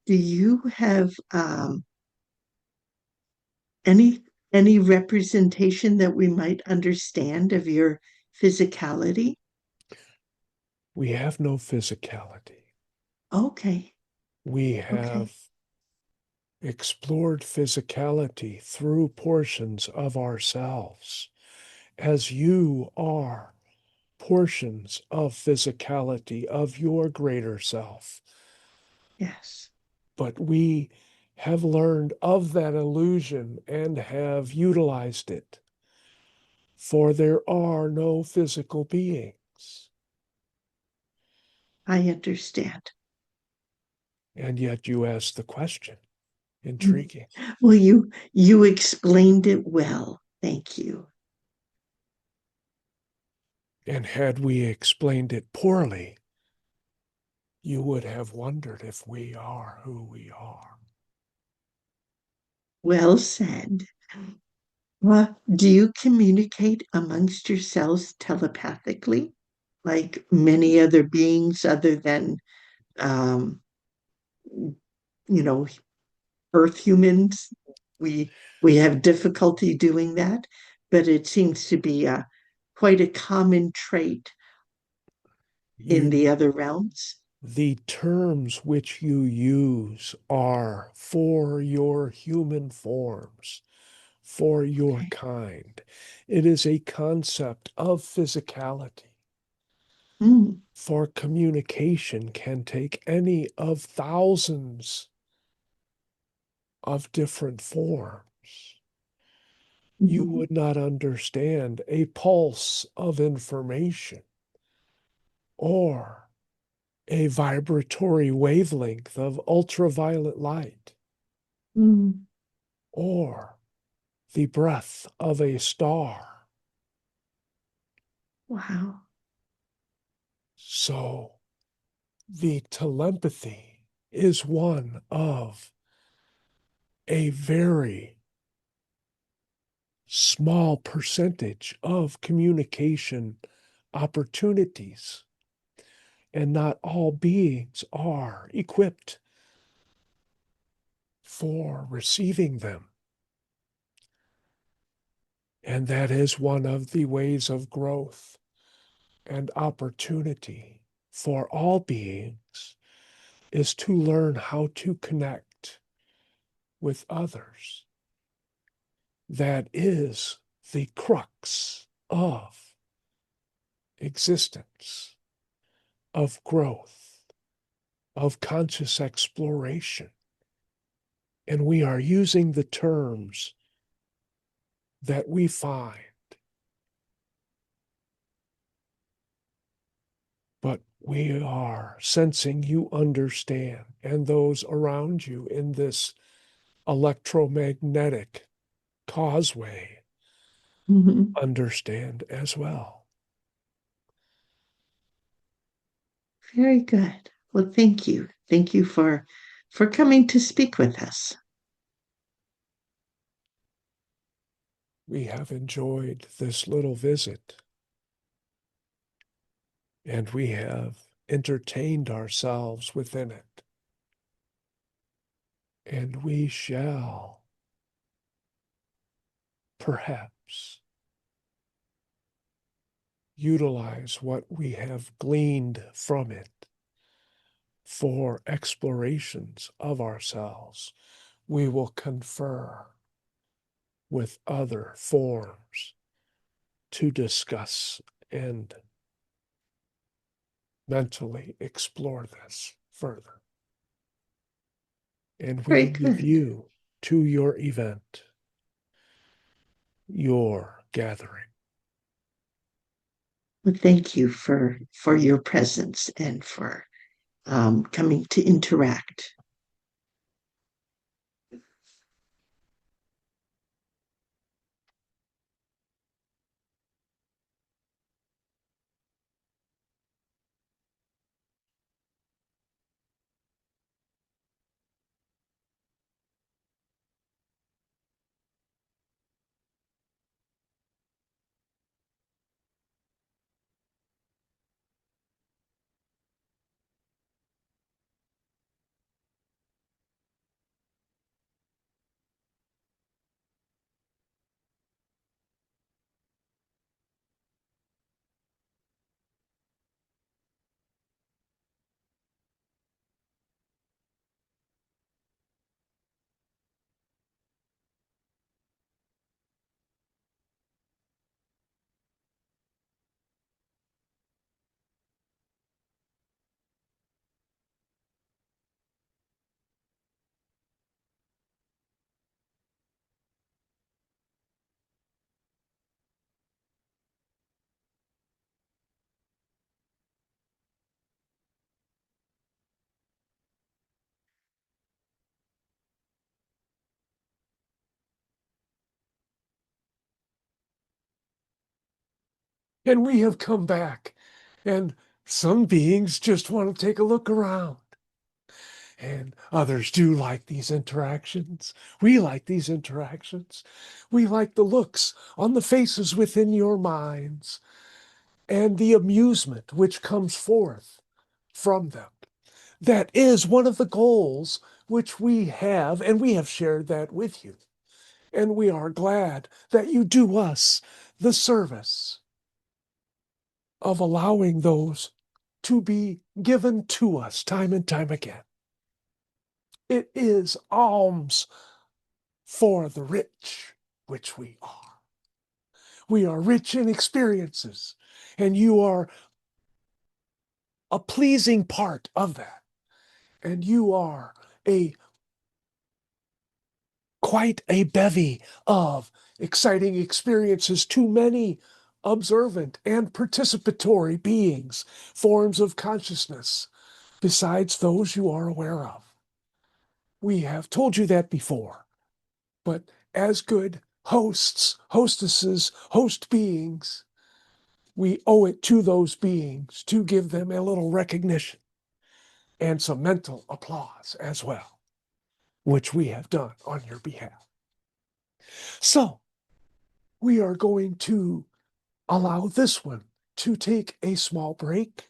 do you have any any representation that we might understand of your physicality? We have no physicality. Okay. We Okay. have explored physicality through portions of ourselves, as you are portions of physicality of your greater self. Yes. But we have learned of that illusion and have utilized it, for there are no physical beings. I understand. And yet you ask the question. Intriguing. Well, you explained it well. Thank you. And had we explained it poorly, you would have wondered if we are who we are. Well said. Well, do you communicate amongst yourselves telepathically, like many other beings other than, um, you know, Earth humans? We we have difficulty doing that, but it seems to be quite a common trait in You, the other realms. the terms which you use are for your human forms, for your Okay. kind. It is a concept of physicality. Mm, For communication can take any of thousands of different forms. You mhm, would not understand a pulse of information or a vibratory wavelength of ultraviolet light mm. or the breath of a star. Wow. So the telepathy is one of a very small percentage of communication opportunities, and not all beings are equipped for receiving them. And that is one of the ways of growth and opportunity for all beings, is to learn how to connect with others. That is the crux of existence, of growth, of conscious exploration. And we are using the terms that we find, but we are sensing you understand, and those around you in this electromagnetic causeway Mhm. understand as well. Very good. Well, thank you. Thank you for coming to speak with us. We have enjoyed this little visit, and we have entertained ourselves within it. And we shall perhaps utilize what we have gleaned from it for explorations of ourselves. We will confer with other forms to discuss and mentally explore this further. And we Very leave good. you to your event, your gathering. Well, thank you for your presence and for coming to interact. And we have come back. And some beings just want to take a look around. And others do like these interactions. We like these interactions. We like the looks on the faces within your minds and the amusement which comes forth from them. That is one of the goals which we have, and we have shared that with you. And we are glad that you do us the service of allowing those to be given to us time and time again. It is alms for the rich, which we are. We are rich in experiences, and you are a pleasing part of that. And you are a quite a bevy of exciting experiences to many observant and participatory beings, forms of consciousness, besides those you are aware of. We have told you that before, but as good hosts, hostesses, host beings, we owe it to those beings to give them a little recognition and some mental applause as well, which we have done on your behalf. So, we are going to allow this one to take a small break.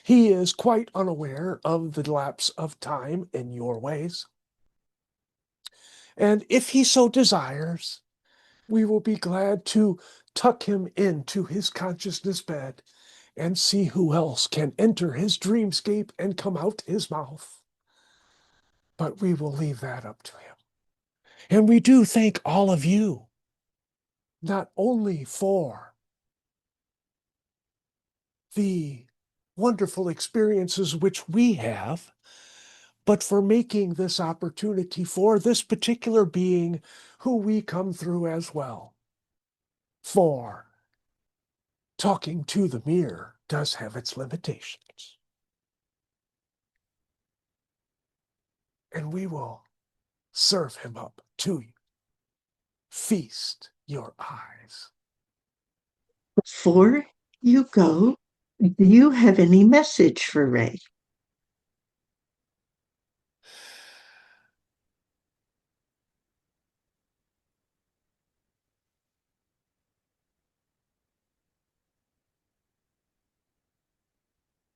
He is quite unaware of the lapse of time in your ways. And if he so desires, we will be glad to tuck him into his consciousness bed and see who else can enter his dreamscape and come out his mouth. But we will leave that up to him. And we do thank all of you, not only for the wonderful experiences which we have, but for making this opportunity for this particular being who we come through as well. For talking to the mirror does have its limitations. And we will serve him up to you. Feast your eyes. Before you go, do you have any message for Ray?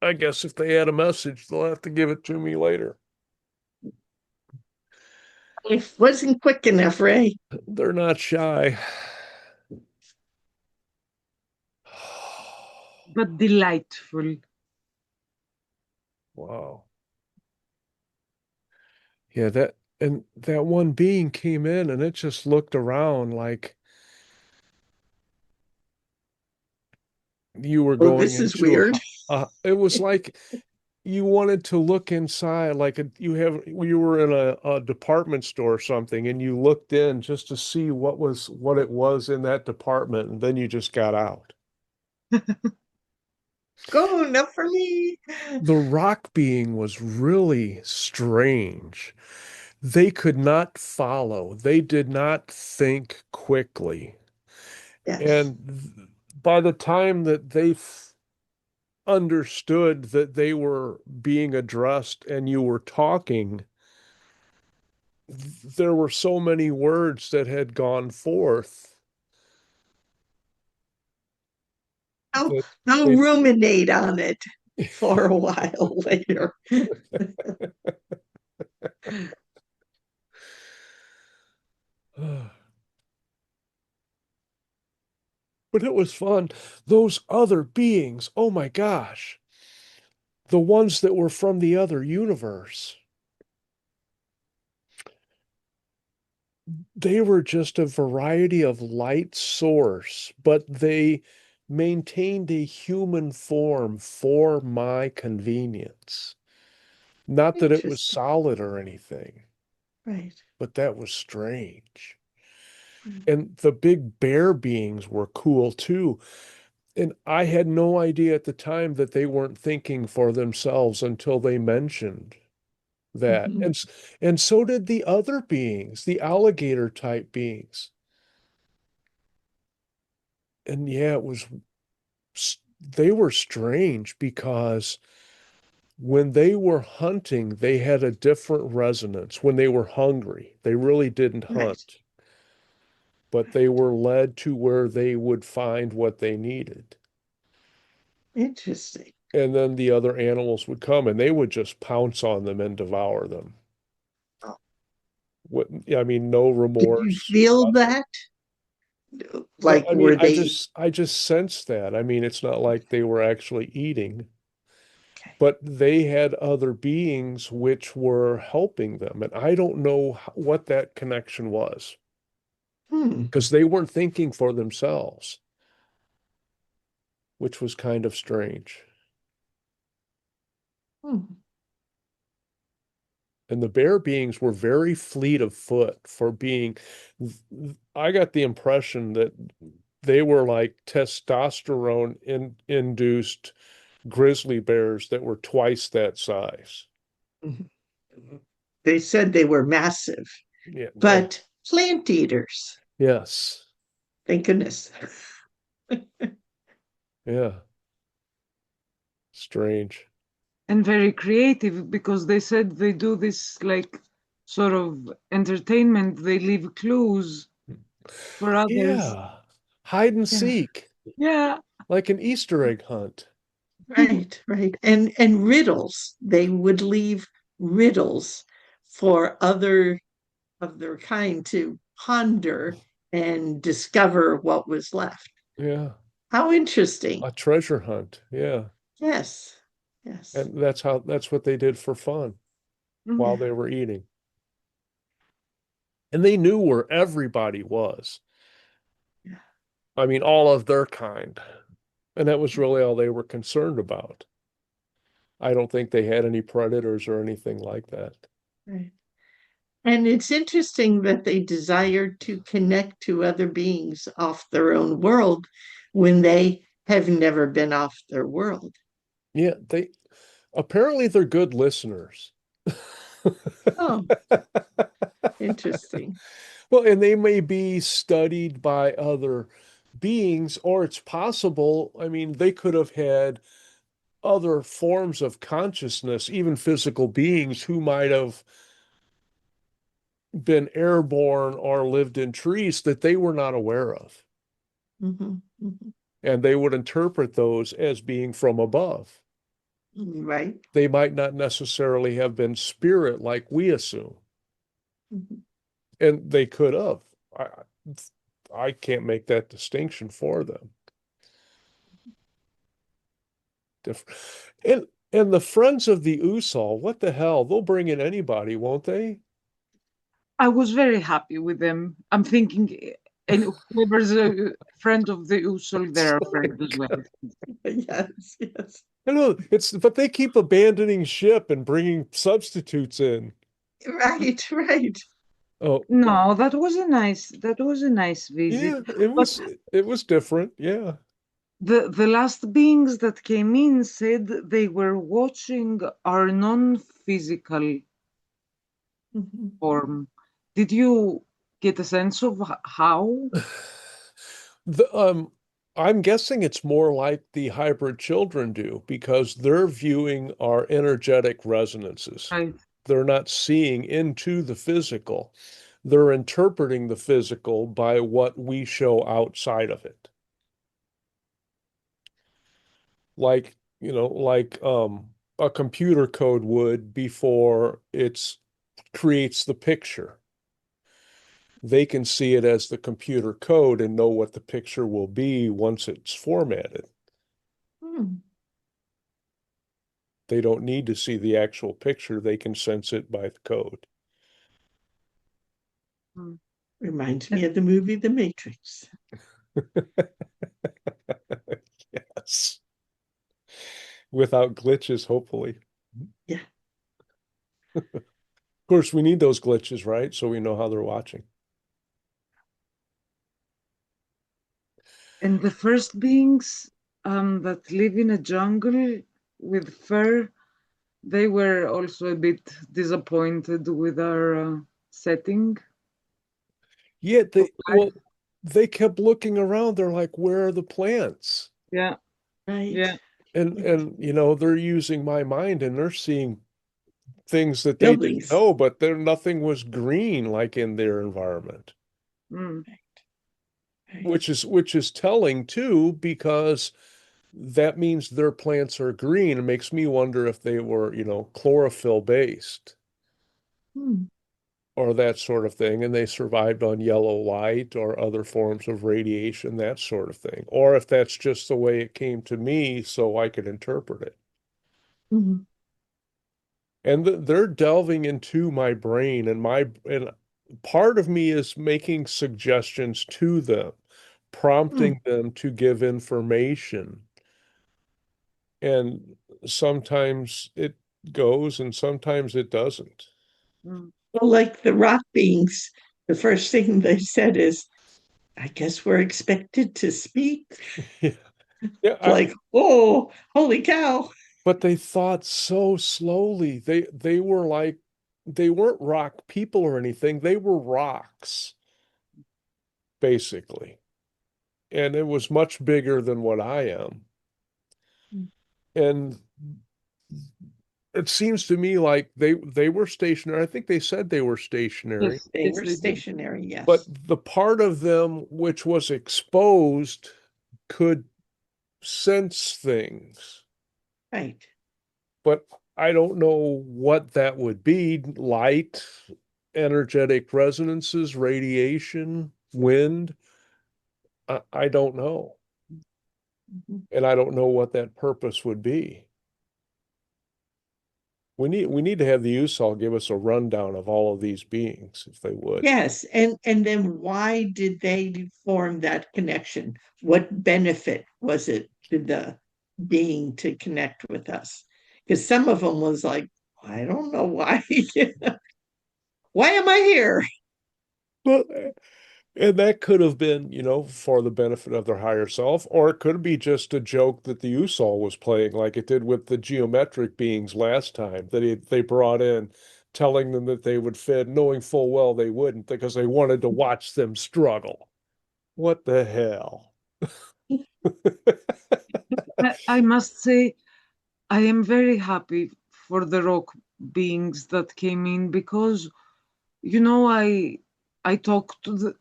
I guess if they had a message, they'll have to give it to me later. It wasn't quick enough, Ray. They're not shy. But delightful. Wow. Yeah, that one being came in and it just looked around like you were Oh, going this is into weird. it was like you wanted to look inside, like you were in a department store or something, and you looked in just to see what it was in that department, and then you just got out. Go, enough for me. The rock being was really strange. They could not follow. They did not think quickly. Yes. And by the time that they understood that they were being addressed and you were talking, there were so many words that had gone forth I'll, that I'll they ruminate on it for a while later. but it was fun. Those other beings, oh my gosh, the ones that were from the other universe, they were just a variety of light source, but they maintained a human form for my convenience. Not that it was Interesting. solid or anything, Right. but that was strange. Right. And the big bear beings were cool too. And I had no idea at the time that they weren't thinking for themselves until they mentioned that. Mhm. And so did the other beings, the alligator type beings. And yeah, it was they were strange because when they were hunting, they had a different resonance. When they were hungry, they really didn't Right. hunt, but they were led to where they would find what they needed. Interesting. And then the other animals would come and they would just pounce on them and devour them. Oh, What, I mean, no did you remorse, feel nothing. that? No, Like, I mean, were they? I just sensed that. I mean, it's not like they were actually eating, Okay. but they had other beings which were helping them. And I don't know what that connection was Hmm. because they weren't thinking for themselves, which was kind of strange. Hmm. And the bear beings were very fleet of foot for being, I got the impression that they were like testosterone induced grizzly bears that were twice that size. Mhm. They said they were massive, Yeah. Oh, but plant eaters. yes. Thank goodness. Yeah. Strange. And very creative because they said they do this like sort of entertainment. They leave clues for others. Yeah. Hide and Yeah. seek, Yeah. like an Easter egg hunt. Right, right. And riddles. They would leave riddles for other of their kind to ponder and discover what was left. Yeah. How interesting. A treasure hunt. Yeah. Yes. Yes. And that's what they did for fun Mm. while Yeah. they were eating. And they knew where everybody was. Yeah. I mean, all of their kind. And that was really all they were concerned about. I don't think they had any predators or anything like that. Right. And it's interesting that they desired to connect to other beings off their own world when they have never been off their world. Yeah, they apparently they're good listeners. Oh, interesting. Well, and they may be studied by other beings, or it's possible, I mean, they could have had other forms of consciousness, even physical beings who might have been airborne or lived in trees that they were not aware of. Mhm, mhm. And they would interpret those as being from above. Right. They might not necessarily have been spirit like we assume, Mhm. and they could have. I, I can't make that distinction for them. Different. And the friends of the Usol, what the hell? They'll bring in anybody, won't they? I was very happy with them. I'm thinking, and whoever's a friend of the Usol, they're a friend as well. Yes, yes. I know but they keep abandoning ship and bringing substitutes in. Right, right. Oh, No, that was a nice visit. yeah, But it was different. Yeah. the last beings that came in said they were watching our non-physical Mhm. form. Did you get a sense of how? The I'm guessing it's more like the hybrid children do because they're viewing our energetic resonances. Right. They're not seeing into the physical. They're interpreting the physical by what we show outside of it. Like, like a computer code would before it's creates the picture. They can see it as the computer code and know what the picture will be once it's formatted. Hmm. They don't need to see the actual picture. They can sense it by the code. Mm. Reminds me of the movie The Matrix. Yes. Without glitches, hopefully. Yeah. Of course, we need those glitches, right? So we know how they're watching. And the first beings that live in a jungle with fur, they were also a bit disappointed with our setting Yeah, of life. they kept looking around. They're like, where are the plants? Yeah. Right. Yeah. And they're using my mind and they're seeing things that they didn't Buildings. know, but nothing was green like in their environment, Mm. Right. which is telling too, because that means their plants are green. It makes me wonder if they were, chlorophyll based Hmm. or that sort of thing, and they survived on yellow light or other forms of radiation, that sort of thing. Or if that's just the way it came to me so I could interpret it. Mhm. And they're delving into my brain, and part of me is making suggestions to them, Hmm. prompting them to give information. And sometimes it goes and sometimes it doesn't. Mm. Well, like the rock beings, the first thing they said is, I guess we're expected to speak. Yeah, yeah, Like, oh, holy cow. but they thought so slowly. They were like they weren't rock people or anything. They were rocks, basically. And it was much bigger than what I am. And it seems to me like they were stationary. I think they said they were stationary, Yes, They yes, were they did. stationary, but yes. the part of them which was exposed could sense things. Right. But I don't know what that would be. Light, energetic resonances, radiation, wind. I don't know. Mhm. And I don't know what that purpose would be. We need to have the Usol give us a rundown of all of these beings, if they would. Yes, and then why did they form that connection? What benefit was it to the being to connect with us? Because some of them was like, I don't know why. Why am I here? Well, and that could have been, for the benefit of their higher self, or it could be just a joke that the Usol was playing, like it did with the geometric beings last time that they brought in, telling them that they would fit, knowing full well they wouldn't because they wanted to watch them struggle. What the hell? I must say, I am very happy for the rock beings that came in because, I talk to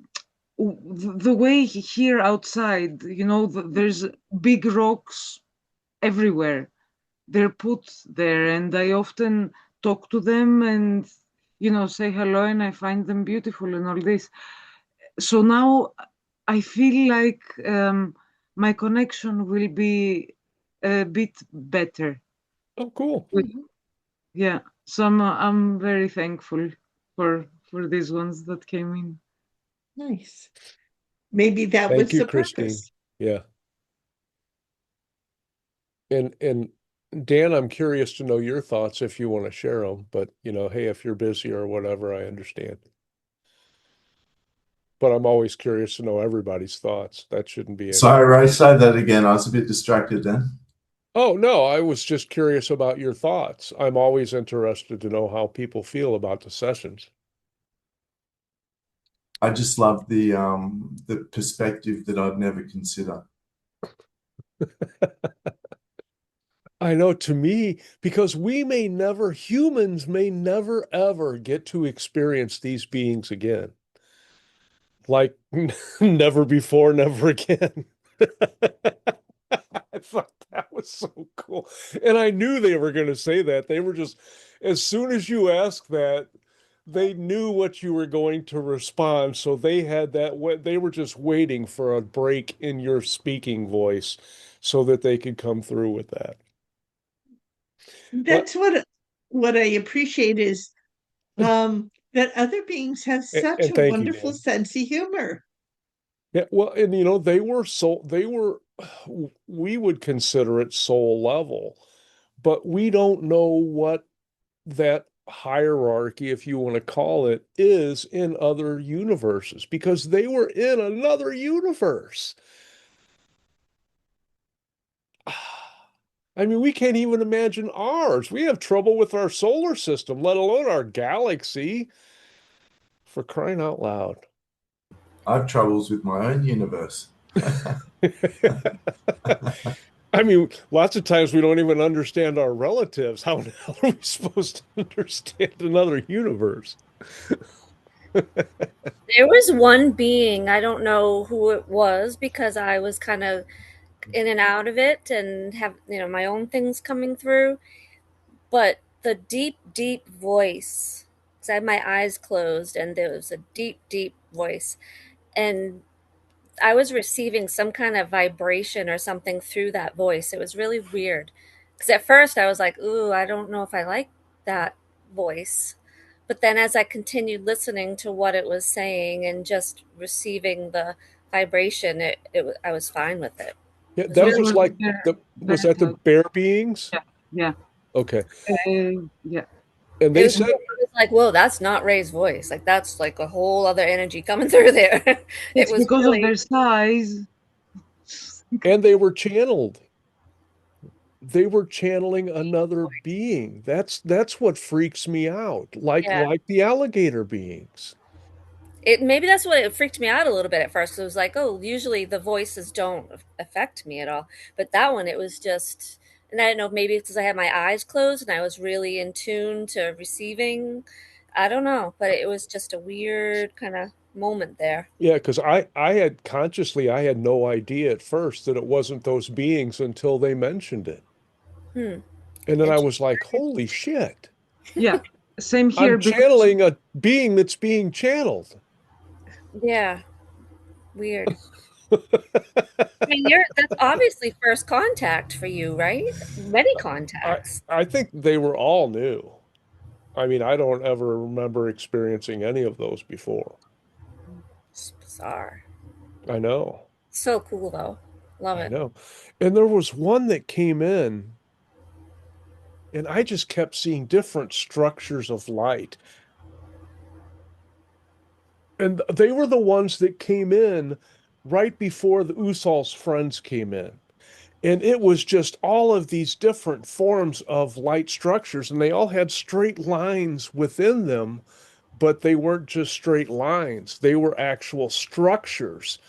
the way here outside, there's big rocks everywhere. They're put there, and I often talk to them and, say hello, and I find them beautiful and all this. So now I feel like my connection will be a bit better. Oh, cool. Mhm. Yeah, so I'm very thankful for these ones that came in. Nice. Maybe that Thank was you, the Christine. purpose. Yeah. And Dan, I'm curious to know your thoughts if you want to share them, but hey, if you're busy or whatever, I understand. But I'm always curious to know everybody's thoughts. That shouldn't be any. Sorry, Ray, say that again. I was a bit distracted then. Oh, no, I was just curious about your thoughts. I'm always interested to know how people feel about the sessions. I just love the perspective that I'd never consider. I know, to me, because humans may never ever get to experience these beings again. Like never before, never again. I thought that was so cool. And I knew they were going to say that. They were just, as soon as you asked that, they knew what you were going to respond. So they had they were just waiting for a break in your speaking voice so that they could come through with that. But, That's what I appreciate is that other beings have such and a thank you, wonderful Dan. sense of humor. Yeah, well, and we would consider it soul level, but we don't know what that hierarchy, if you want to call it, is in other universes because they were in another universe. I mean, we can't even imagine ours. We have trouble with our solar system, let alone our galaxy, for crying out loud. I have troubles with my own universe. I mean, lots of times we don't even understand our relatives. How the hell are we supposed to understand another universe? There was one being, I don't know who it was because I was kind of in and out of it and have, my own things coming through, but the deep, deep voice, because I had my eyes closed and there was a deep, deep voice. And I was receiving some kind of vibration or something through that voice. It was really weird. Because at first I was like, ooh, I don't know if I like that voice. But then as I continued listening to what it was saying and just receiving the vibration, I was fine with it. Yeah, It was that This really was was like their, was that the their bear beings? yeah, yeah, Okay. yeah. And it they was, said, I was like, whoa, that's not Ray's voice. Like that's like a whole other energy coming through there. It It's was because of really, their size. and they were channeled. They were channeling another being. That's what freaks me out. yeah. Like the alligator beings. It maybe that's what it freaked me out a little bit at first. It was like, oh, usually the voices don't affect me at all, but that one, it was just, and I don't know, maybe it's because I had my eyes closed and I was really in tune to receiving. I don't know, but it was just a weird kind of moment there. Yeah, because I had no idea at first that it wasn't those beings until they mentioned it. Hmm. And then I Interesting. was like, holy shit. Yeah, same here I'm because channeling a being that's being channeled. Yeah, weird. I mean, that's obviously first contact for you, right? Many I contacts. I think they were all new. I mean, I don't ever remember experiencing any of those before. It's bizarre. I know. So cool though. Love I it. know. And there was one that came in, and I just kept seeing different structures of light. And they were the ones that came in right before the Usol's friends came in. And it was just all of these different forms of light structures, and they all had straight lines within them, but they weren't just straight lines. They were actual structures,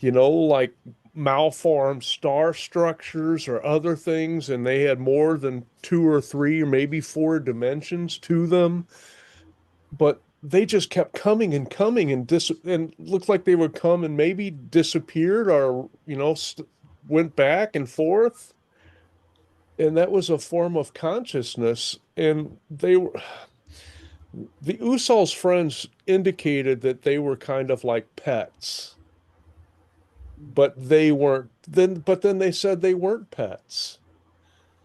like malformed star structures or other things, and they had more than two or three or maybe four dimensions to them. But they just kept coming and coming and looked like they would come and maybe disappeared or, went back and forth. And that was a form of consciousness. And the Usol's friends indicated that they were kind of like pets, but then they said they weren't pets,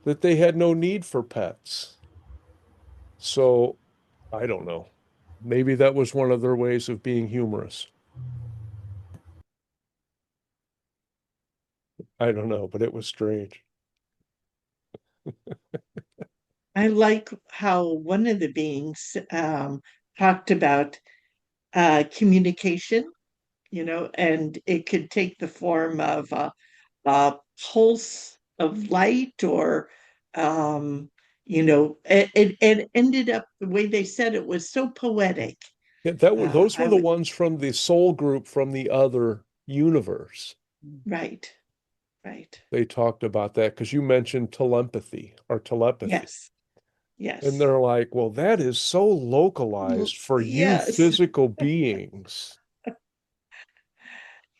that they had no need for pets. So I don't know. Maybe that was one of their ways of being humorous. I don't know, but it was strange. I like how one of the beings talked about communication, and it could take the form of a pulse of light or, it ended up the way they said it was so poetic. Yeah, those were I the would, ones from the soul group from the other universe. right, right. They talked about that because you mentioned telepathy. Yes, And yes, they're like, well, that is so localized for you yes, physical beings.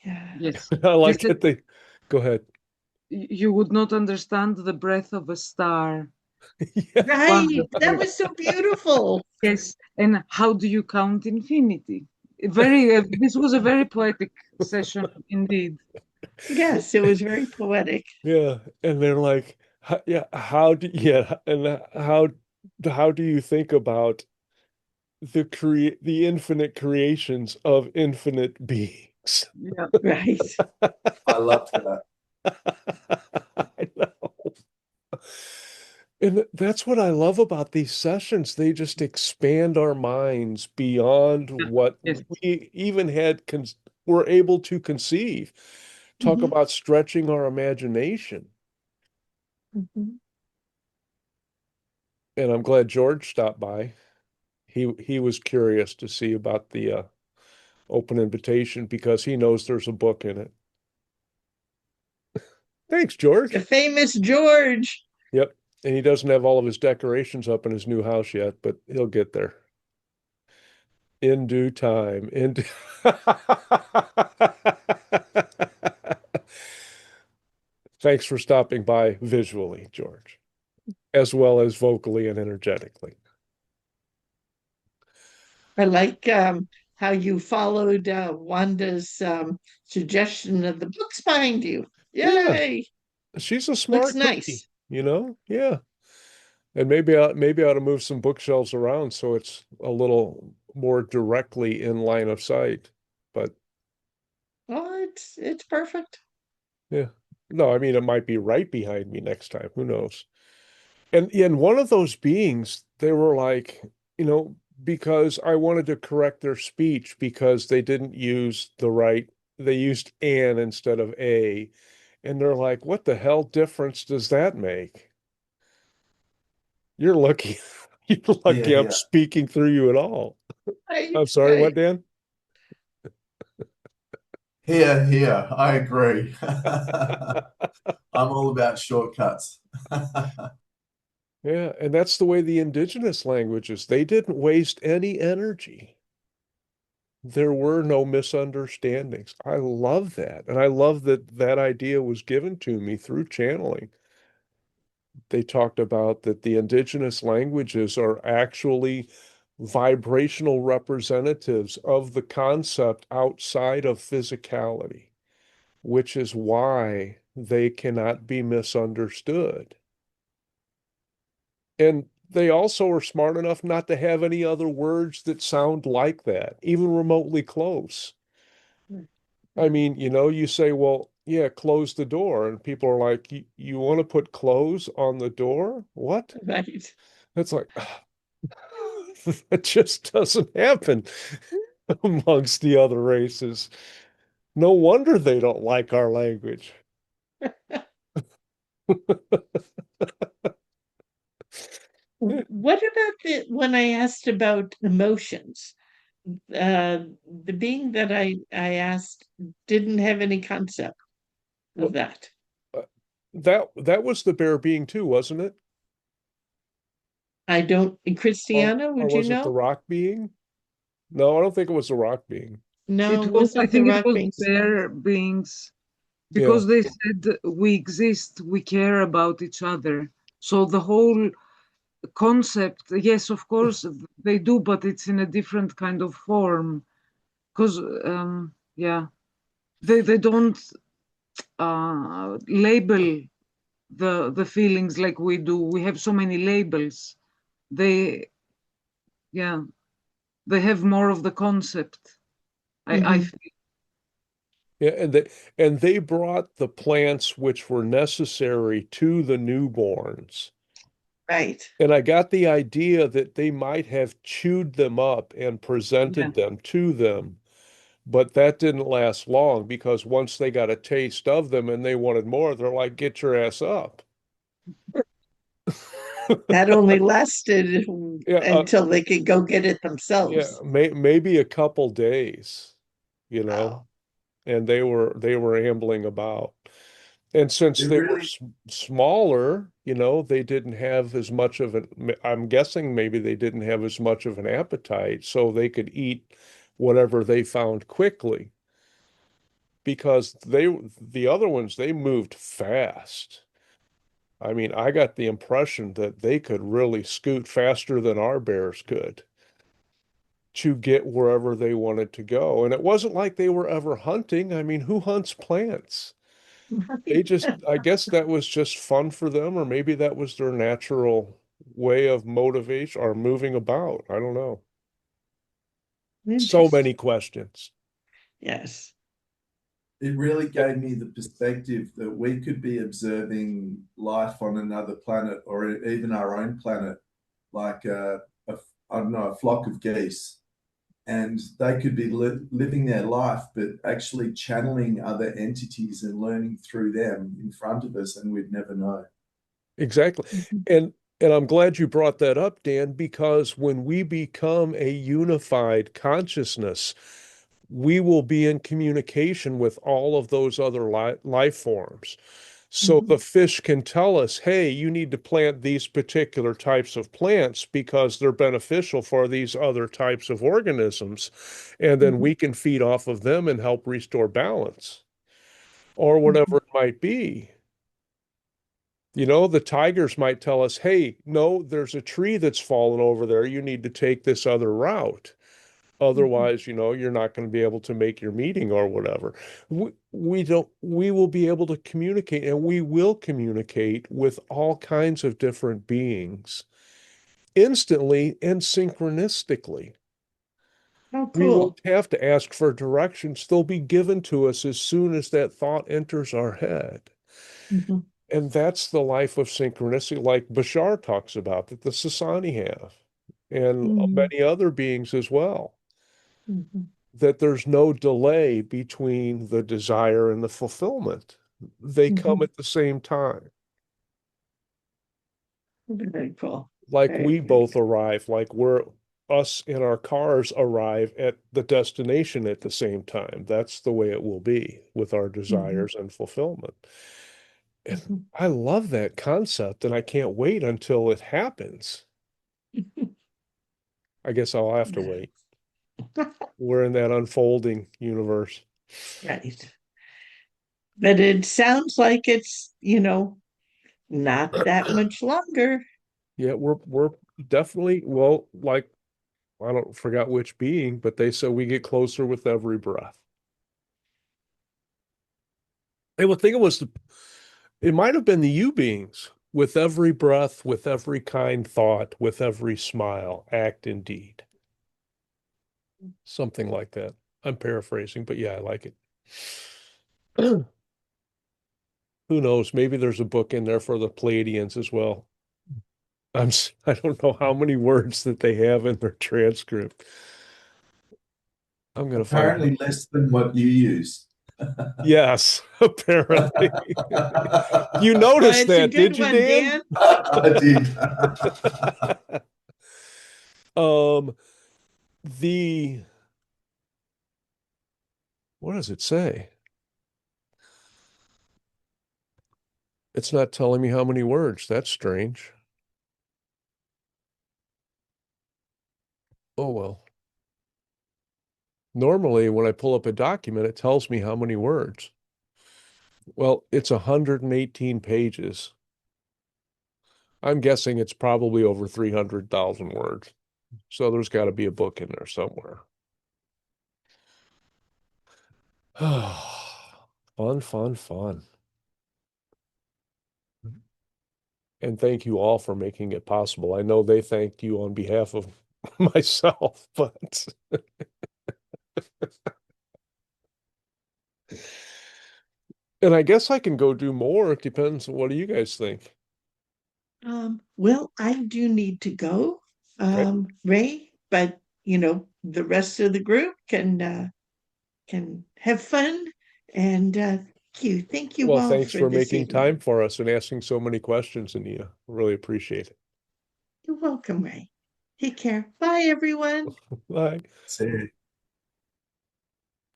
yeah. yes, I they like said that go ahead. you would not understand the breath of a star. Yeah. Right. That Wonderful. was so beautiful. Yes, and how do you count infinity? This was a very poetic session indeed. Yes, it was very poetic. Yeah. And they're like, yeah, how do you think about the infinite creations of infinite beings? Yeah, Right. I loved that. I know. And that's what I love about these sessions. They just expand our minds beyond yeah, what yes, we even were able to conceive. Talk Mhm, about stretching our imagination. mhm. And I'm glad George stopped by. He was curious to see about the open invitation because he knows there's a book in it. Thanks, The George. famous George. Yep. And he doesn't have all of his decorations up in his new house yet, but he'll get there in due time. Thanks for stopping by visually, George, as well as vocally and energetically. I like how you followed Wanda's suggestion of the books behind you. Yeah, Yay! she's a Looks smart cookie, nice. Yeah. And maybe I ought to move some bookshelves around so it's a little more directly in line of sight. But Oh, it's perfect. yeah. No, I mean it might be right behind me next time. Who knows? And one of those beings, they were like, because I wanted to correct their speech because they didn't use they used an instead of a. And they're like, what the hell difference does that make? You're lucky. You're Yeah, lucky I'm yeah. speaking through you at all. Right, I'm sorry, what, right. Dan? Here, here. I agree. I'm all about shortcuts. Yeah, and that's the way the indigenous languages, they didn't waste any energy. There were no misunderstandings. I love that. And I love that that idea was given to me through channeling. They talked about that the indigenous languages are actually vibrational representatives of the concept outside of physicality, which is why they cannot be misunderstood. And they also are smart enough not to have any other words that sound like that, even remotely close. I mean, you say, well, yeah, close the door. And people are like, you want to put close on the door? What? Right. It's like, that just doesn't happen amongst the other races. No wonder they don't like our language. What about when I asked about emotions? The being that I asked didn't have any concept of Well, that. uh, that was the bear being too, wasn't it? I don't, Or Christiana, or would you was it the know? rock being? No, I don't think it was the rock being. No, It it was, was I not the think it rock was beings. bear beings Yeah, because they said we exist, we care about each other. So the whole concept, yes, of course they do, but it's in a different kind of form. Because yeah, they don't label the feelings like we do. We have so many labels. They yeah, they have more of the concept. I Hmm. feel. yeah, and they brought the plants which were necessary to the newborns. Right. And I got the idea that they might have chewed them up and Yeah. presented them to them, but that didn't last long because once they got a taste of them and they wanted more, they're like, get your ass up. That only lasted Yeah, until they could go get it yeah, themselves. maybe a couple days, you know, Wow. and they were ambling about. And since It they were really, smaller, they didn't have as much of an, I'm guessing maybe they didn't have as much of an appetite, so they could eat whatever they found quickly because the other ones, they moved fast. I mean, I got the impression that they could really scoot faster than our bears could to get wherever they wanted to go. And it wasn't like they were ever hunting. I mean, who hunts plants? I guess that was just fun for them, or maybe that was their natural way of motivation or moving about. I don't know. So many Interesting. questions. Yes. it really gave me the perspective that we could be observing life on another planet or even our own planet, like I don't know, a flock of geese. And they could be living their life, but actually channeling other entities and learning through them in front of us, and we'd never know. Exactly. Mhm. And I'm glad you brought that up, Dan, because when we become a unified consciousness, we will be in communication with all of those other life forms. So the fish can tell us, hey, you need to plant these particular types of plants because they're beneficial for these other types of organisms. And then we can feed off of them and help restore balance or whatever it might be. You know, the tigers might tell us, hey, no, there's a tree that's fallen over there. You need to take this other route. Otherwise, you're not going to be able to make your meeting or whatever. We will be able to communicate, and we will communicate with all kinds of different beings instantly and synchronistically. Oh, We cool. won't have to ask for directions. They'll be given to us as soon as that thought enters our head. Mhm. And that's the life of synchronicity, like Bashar talks about, that the Sasani have, and Mhm. many other beings as well. Mhm. That there's no delay between the desire and the fulfillment. They come Mhm. at the same time. Very cool. Like Very, we very both arrive, like us in our cars arrive at the destination at the same time. That's the way it will be with our Mhm. desires and fulfillment. And Mhm. I love that concept, and I can't wait until it happens. I guess I'll have to wait. We're in that unfolding universe. Right. But it sounds like it's, not that much longer. Yeah, we're definitely, well, like I don't forgot which being, but they said we get closer with every breath. I would think it might have been the you beings. With every breath, with every kind thought, with every smile, act indeed. Something like that. I'm paraphrasing, but yeah, I like it. Who knows? Maybe there's a book in there for the Pleiadians as well. I don't know how many words that they have in their transcript. I'm gonna find Apparently out. less than what you use. Yes, apparently. You Well, noticed it's a that, good did you, one, Dan? Dan. I did. Um, the what does it say? It's not telling me how many words. That's strange. Oh well. Normally, when I pull up a document, it tells me how many words. Well, it's 118 pages. I'm guessing it's probably over 300,000 words. So there's got to be a book in there somewhere. Fun, fun, fun. And thank you all for making it possible. I know they thanked you on behalf of myself, but and I guess I can go do more. It depends. What do you guys think? Well, I do need to go, Okay. Ray, but the rest of the group can have fun. And thank you Well, all thanks for for this making evening. time for us and asking so many questions, Anita. Really appreciate You're welcome, Ray. Take care. Bye, everyone. it. Bye. See.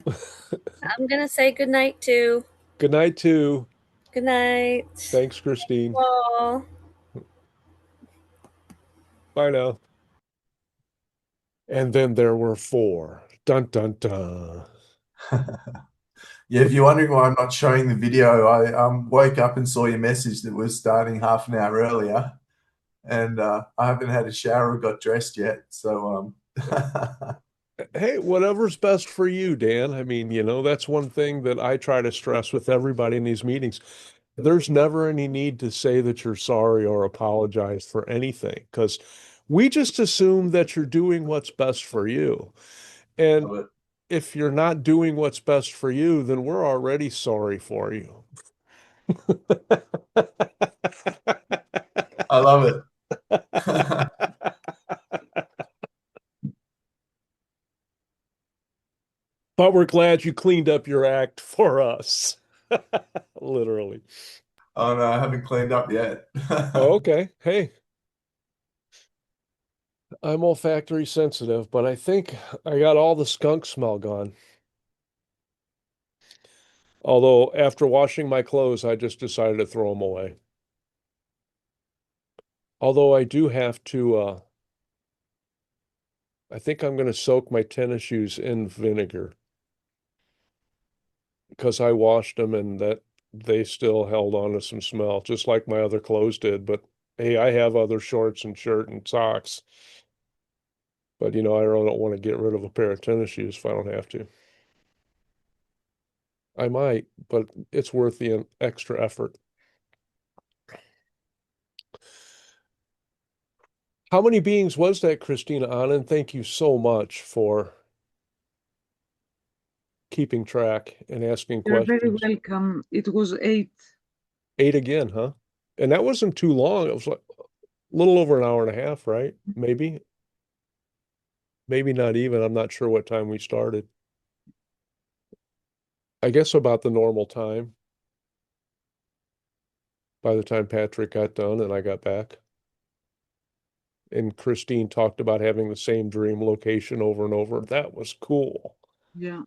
I'm gonna say good night too. Good night, too. Good night. Thanks, Christine. Well. Bye now. And then there were four. Dun dun dun. Yeah, if you're wondering why I'm not showing the video, I woke up and saw your message that was starting half an hour earlier, and I haven't had a shower or got dressed yet. So Hey, whatever's best for you, Dan. I mean, that's one thing that I try to stress with everybody in these meetings. There's never any need to say that you're sorry or apologize for anything because we just assume that you're doing what's best for you. And love it. if you're not doing what's best for you, then we're already sorry for you. I love it. But we're glad you cleaned up your act for us. Literally. Oh no, I haven't cleaned up yet. Oh, okay. Hey, I'm olfactory sensitive, but I think I got all the skunk smell gone. Although after washing my clothes, I just decided to throw them away. Although I do have to, I think I'm going to soak my tennis shoes in vinegar because I washed them and that they still held on to some smell, just like my other clothes did. But hey, I have other shorts and shirt and socks. But I really don't want to get rid of a pair of tennis shoes if I don't have to. I might, but it's worth the extra effort. How many beings was that, Christina Anand? Thank you so much for keeping track and asking You're very questions. welcome. It was 8. 8 again, huh? And that wasn't too long. It was like a little over an hour and a half, right? Maybe, maybe not even. I'm not sure what time we started. I guess about the normal time by the time Patrick got done and I got back. And Christine talked about having the same dream location over and over. That was cool. Yeah.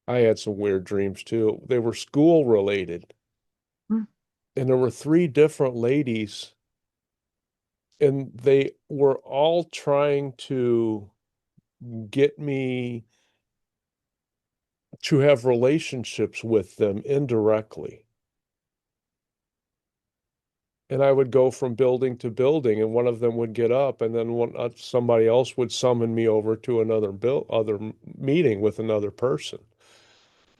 I had some weird dreams too. They were school related. Mm. And there were 3 different ladies, and they were all trying to get me to have relationships with them indirectly. And I would go from building to building, and one of them would get up, and then somebody else would summon me over to other meeting with another person.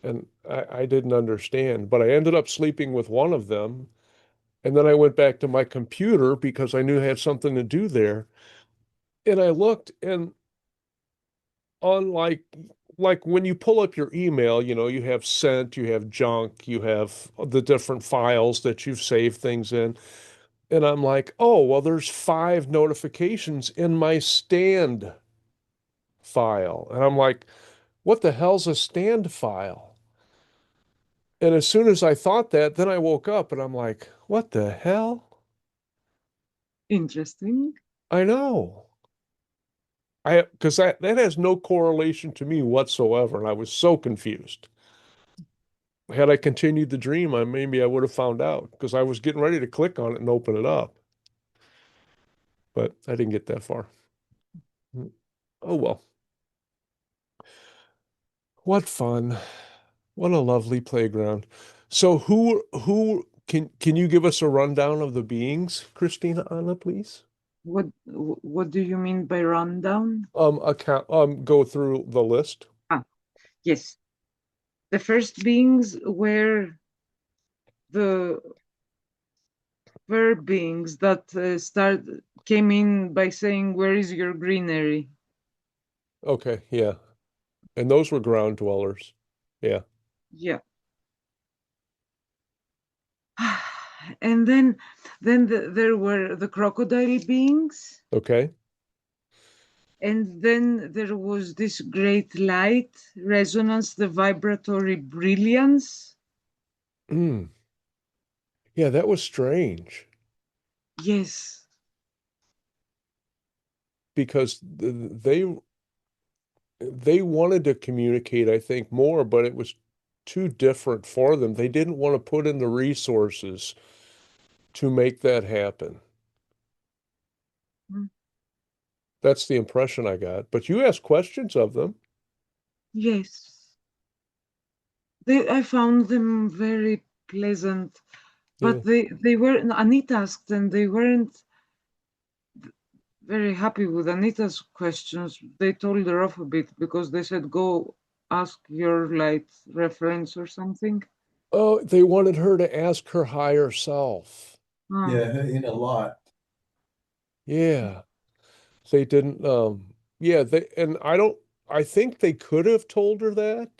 And I didn't understand, but I ended up sleeping with one of them. And then I went back to my computer because I knew I had something to do there. And I looked, and on like when you pull up your email, you have sent, you have junk, you have the different files that you've saved things in. And I'm like, oh, well, there's 5 notifications in my stand file. And I'm like, what the hell's a stand file? And as soon as I thought that, then I woke up and I'm like, what the hell? Interesting. I know. Because that has no correlation to me whatsoever. And I was so confused. Had I continued the dream, maybe I would have found out because I was getting ready to click on it and open it up. But I didn't get that far. Oh well. What fun. What a lovely playground. So who can you give us a rundown of the beings, Christina Anna, please? What do you mean by rundown? Go through the list. Yes. The first beings were the verb beings that came in by saying, "Where is your greenery?" Okay, yeah. And those were ground dwellers. Yeah. Yeah. And then there were the crocodile beings, Okay. and then there was this great light resonance, the vibratory brilliance. Mm. Yeah, that was strange Yes. because they wanted to communicate, I think, more, but it was too different for them. They didn't want to put in the resources to make that happen. Mm. That's the impression I got. But you asked questions of them. Yes. I found them very pleasant, Yeah. but they were, Anita asked them, they weren't very happy with Anita's questions. They told her off a bit because they said, go ask your light reference or something. Oh, they wanted her to ask her higher self. Ah, Yeah, her inner light. Yeah. They didn't yeah, I think they could have told her that,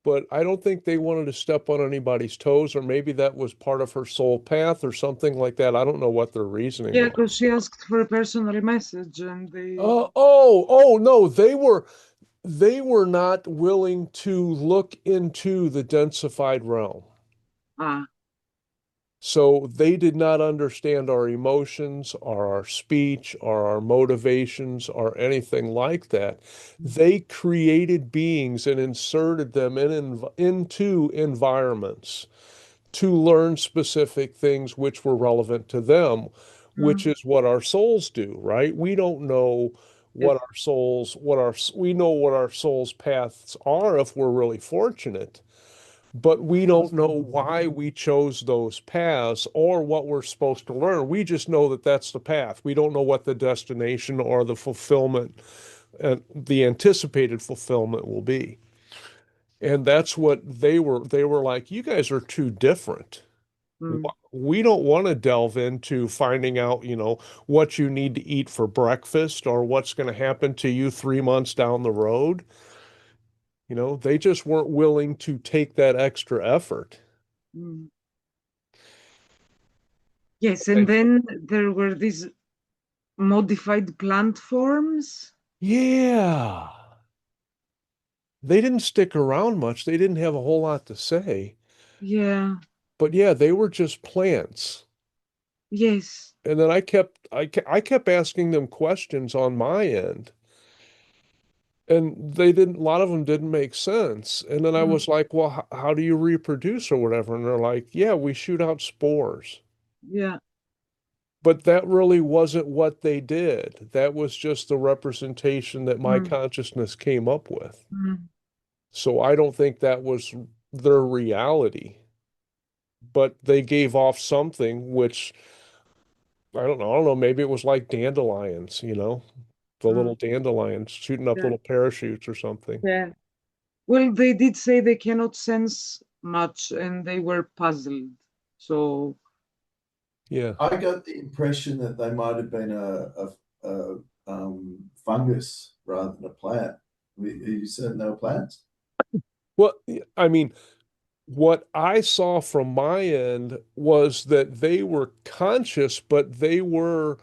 but I don't think they wanted to step on anybody's toes, or maybe that was part of her soul path or something like that. I don't know what their reasoning yeah, was. because she asked for a personal message and Oh no, they were not willing to look into the densified realm. ah, So they did not understand our emotions or our speech or our motivations or anything like that. They created beings and inserted them into environments to learn specific things which were relevant to them, which Mm. is what our souls do, right? We don't know Yes. we know what our soul's paths are if we're really fortunate, but we don't know why we chose those paths or what we're supposed to learn. We just know that that's the path. We don't know what the destination or the fulfillment and the anticipated fulfillment will be. And that's what they were like, you guys are too different. Mm. We don't want to delve into finding out, what you need to eat for breakfast or what's going to happen to you 3 months down the road. They just weren't willing to take that extra effort. Mm. Yes, and They, then there were these modified plant forms. yeah, they didn't stick around much. They didn't have a whole lot to say. Yeah, But yeah, they were just plants. yes, And then I kept asking them questions on my end. And a lot of them didn't make sense. And then I mm, was like, well, how do you reproduce or whatever? And they're like, yeah, we shoot out spores. yeah, But that really wasn't what they did. That was just the representation that my mm, consciousness came up with. mm, So I don't think that was their reality. But they gave off something which I don't know, maybe it was like dandelions, the mm, little dandelions shooting up yeah, little parachutes or something. yeah. Well, they did say they cannot sense much, and they were puzzled. So, Yeah. I got the impression that they might have been fungus rather than a plant. Are you certain they were plants? Well, I mean, what I saw from my end was that they were conscious, but they were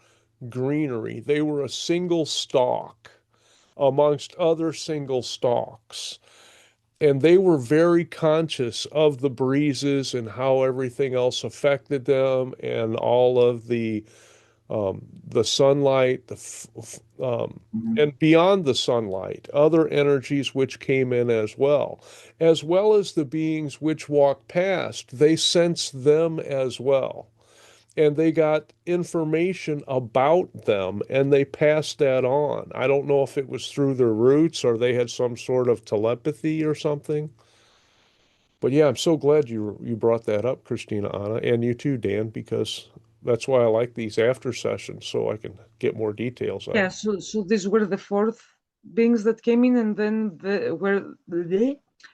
greenery. They were a single stalk amongst other single stalks. And they were very conscious of the breezes and how everything else affected them and all of the sunlight, Mhm. and beyond the sunlight, other energies which came in as well as the beings which walked past. They sensed them as well. And they got information about them and they passed that on. I don't know if it was through their roots or they had some sort of telepathy or something. But yeah, I'm so glad you brought that up, Christina Anna, and you too, Dan, because that's why I like these after sessions so I can get more details yeah, out. so these were the fourth beings that came in, and then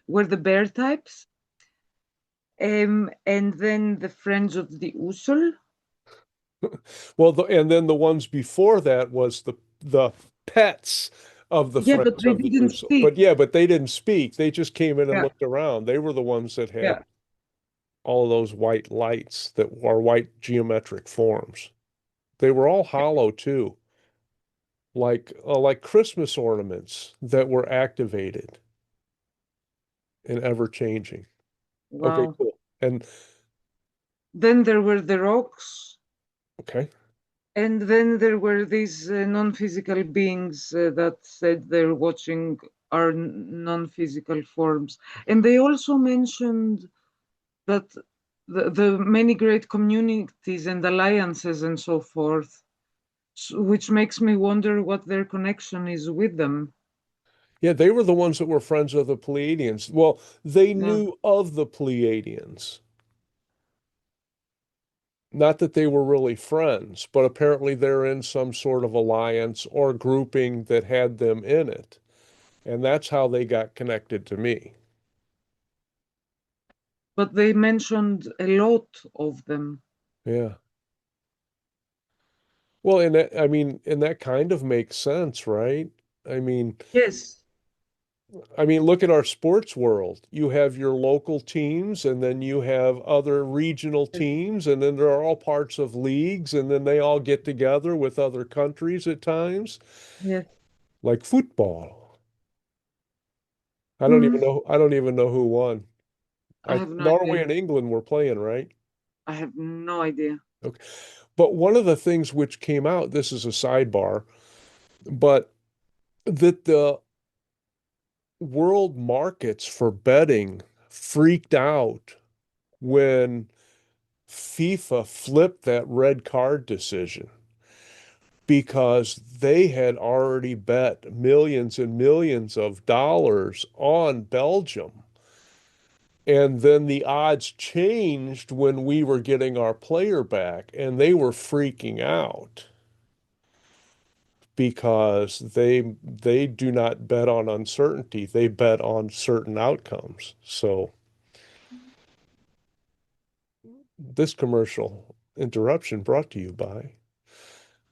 were the bear types, and then the friends of the Usol. Well, and then the ones before that was the pets of the Yeah, but friends they of the didn't Usol. speak. But yeah, but they didn't speak. They just came in and Yeah, looked around. They were the ones that had yeah. all of those white lights that are white geometric forms. They were all hollow too, like Christmas ornaments that were activated and ever changing. Okay, Wow. cool. And Then there were the rocks, okay. and then there were these non-physical beings that said they're watching our non-physical forms. And they also mentioned that the many great communities and alliances and so forth, which makes me wonder what their connection is with them. Yeah, they were the ones that were friends of the Pleiadians. Well, they Yeah. knew of the Pleiadians. Not that they were really friends, but apparently they're in some sort of alliance or grouping that had them in it. And that's how they got connected to me. But they mentioned a lot of them. Yeah. Well, and that kind of makes sense, right? I mean, Yes, look at our sports world. You have your local teams, and then you have other regional yes, teams, and then they're all parts of leagues, and then they all get together with other countries at times, yes. like football. Mm, I don't even know who won. I have no Norway idea. and England were playing, right? I have no idea. Okay. But one of the things which came out, this is a sidebar, but that the world markets for betting freaked out when FIFA flipped that red card decision because they had already bet millions and millions of dollars on Belgium. And then the odds changed when we were getting our player back, and they were freaking out because they do not bet on uncertainty. They bet on certain outcomes. So this commercial interruption brought to you by.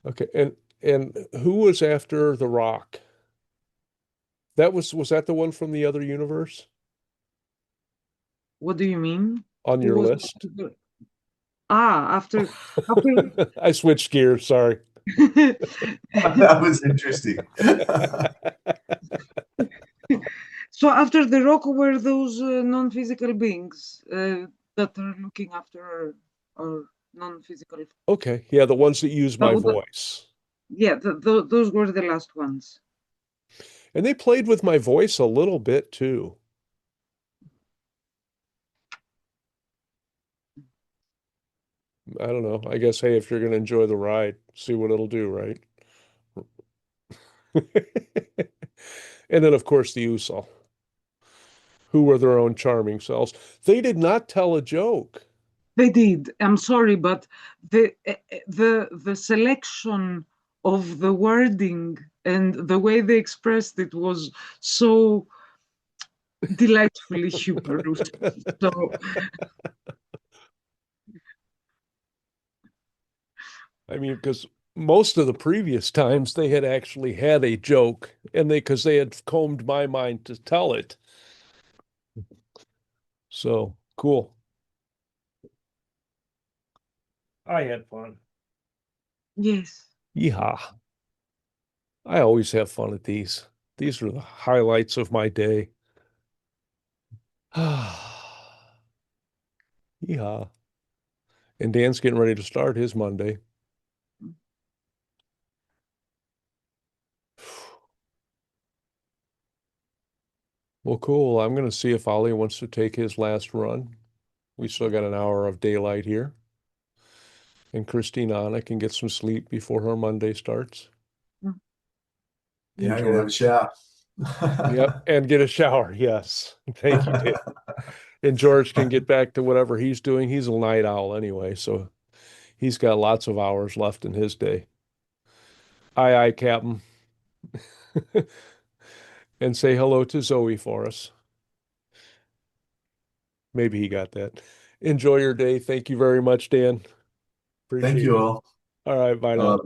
Okay, and who was after The Rock? That was that the one from the other universe What do you mean? on Who your was list? after I switched gears, sorry. That was interesting. so after the rock were those non-physical beings that are looking after our non-physical. Okay, yeah, the ones that use my voice. Yeah, those were the last ones. And they played with my voice a little bit too. I don't know. I guess, hey, if you're going to enjoy the ride, see what it'll do, right? And then, of course, the Usol, who were their own charming selves. They did not tell a joke. They did. I'm sorry, but the selection of the wording and the way they expressed it was so delightfully humorous. So I mean, because most of the previous times they had actually had a joke, and because they had combed my mind to tell it. So cool. I had fun. yes. Yeehaw. I always have fun at these. These are the highlights of my day. Yeehaw. And Dan's getting ready to start his Monday. Well, cool. I'm going to see if Ollie wants to take his last run. We still got an hour of daylight here. And Christina can get some sleep before her Monday starts. Yeah, And I'm gonna have a George, shower. yep, and get a shower. Yes. Thank you, Dan. And George can get back to whatever he's doing. He's a night owl anyway, so he's got lots of hours left in his day. Aye, aye, Captain. And say hello to Zoe for us. Maybe he got that. Enjoy your day. Thank you very much, Dan. Thank Appreciate you it. all. All right, bye now.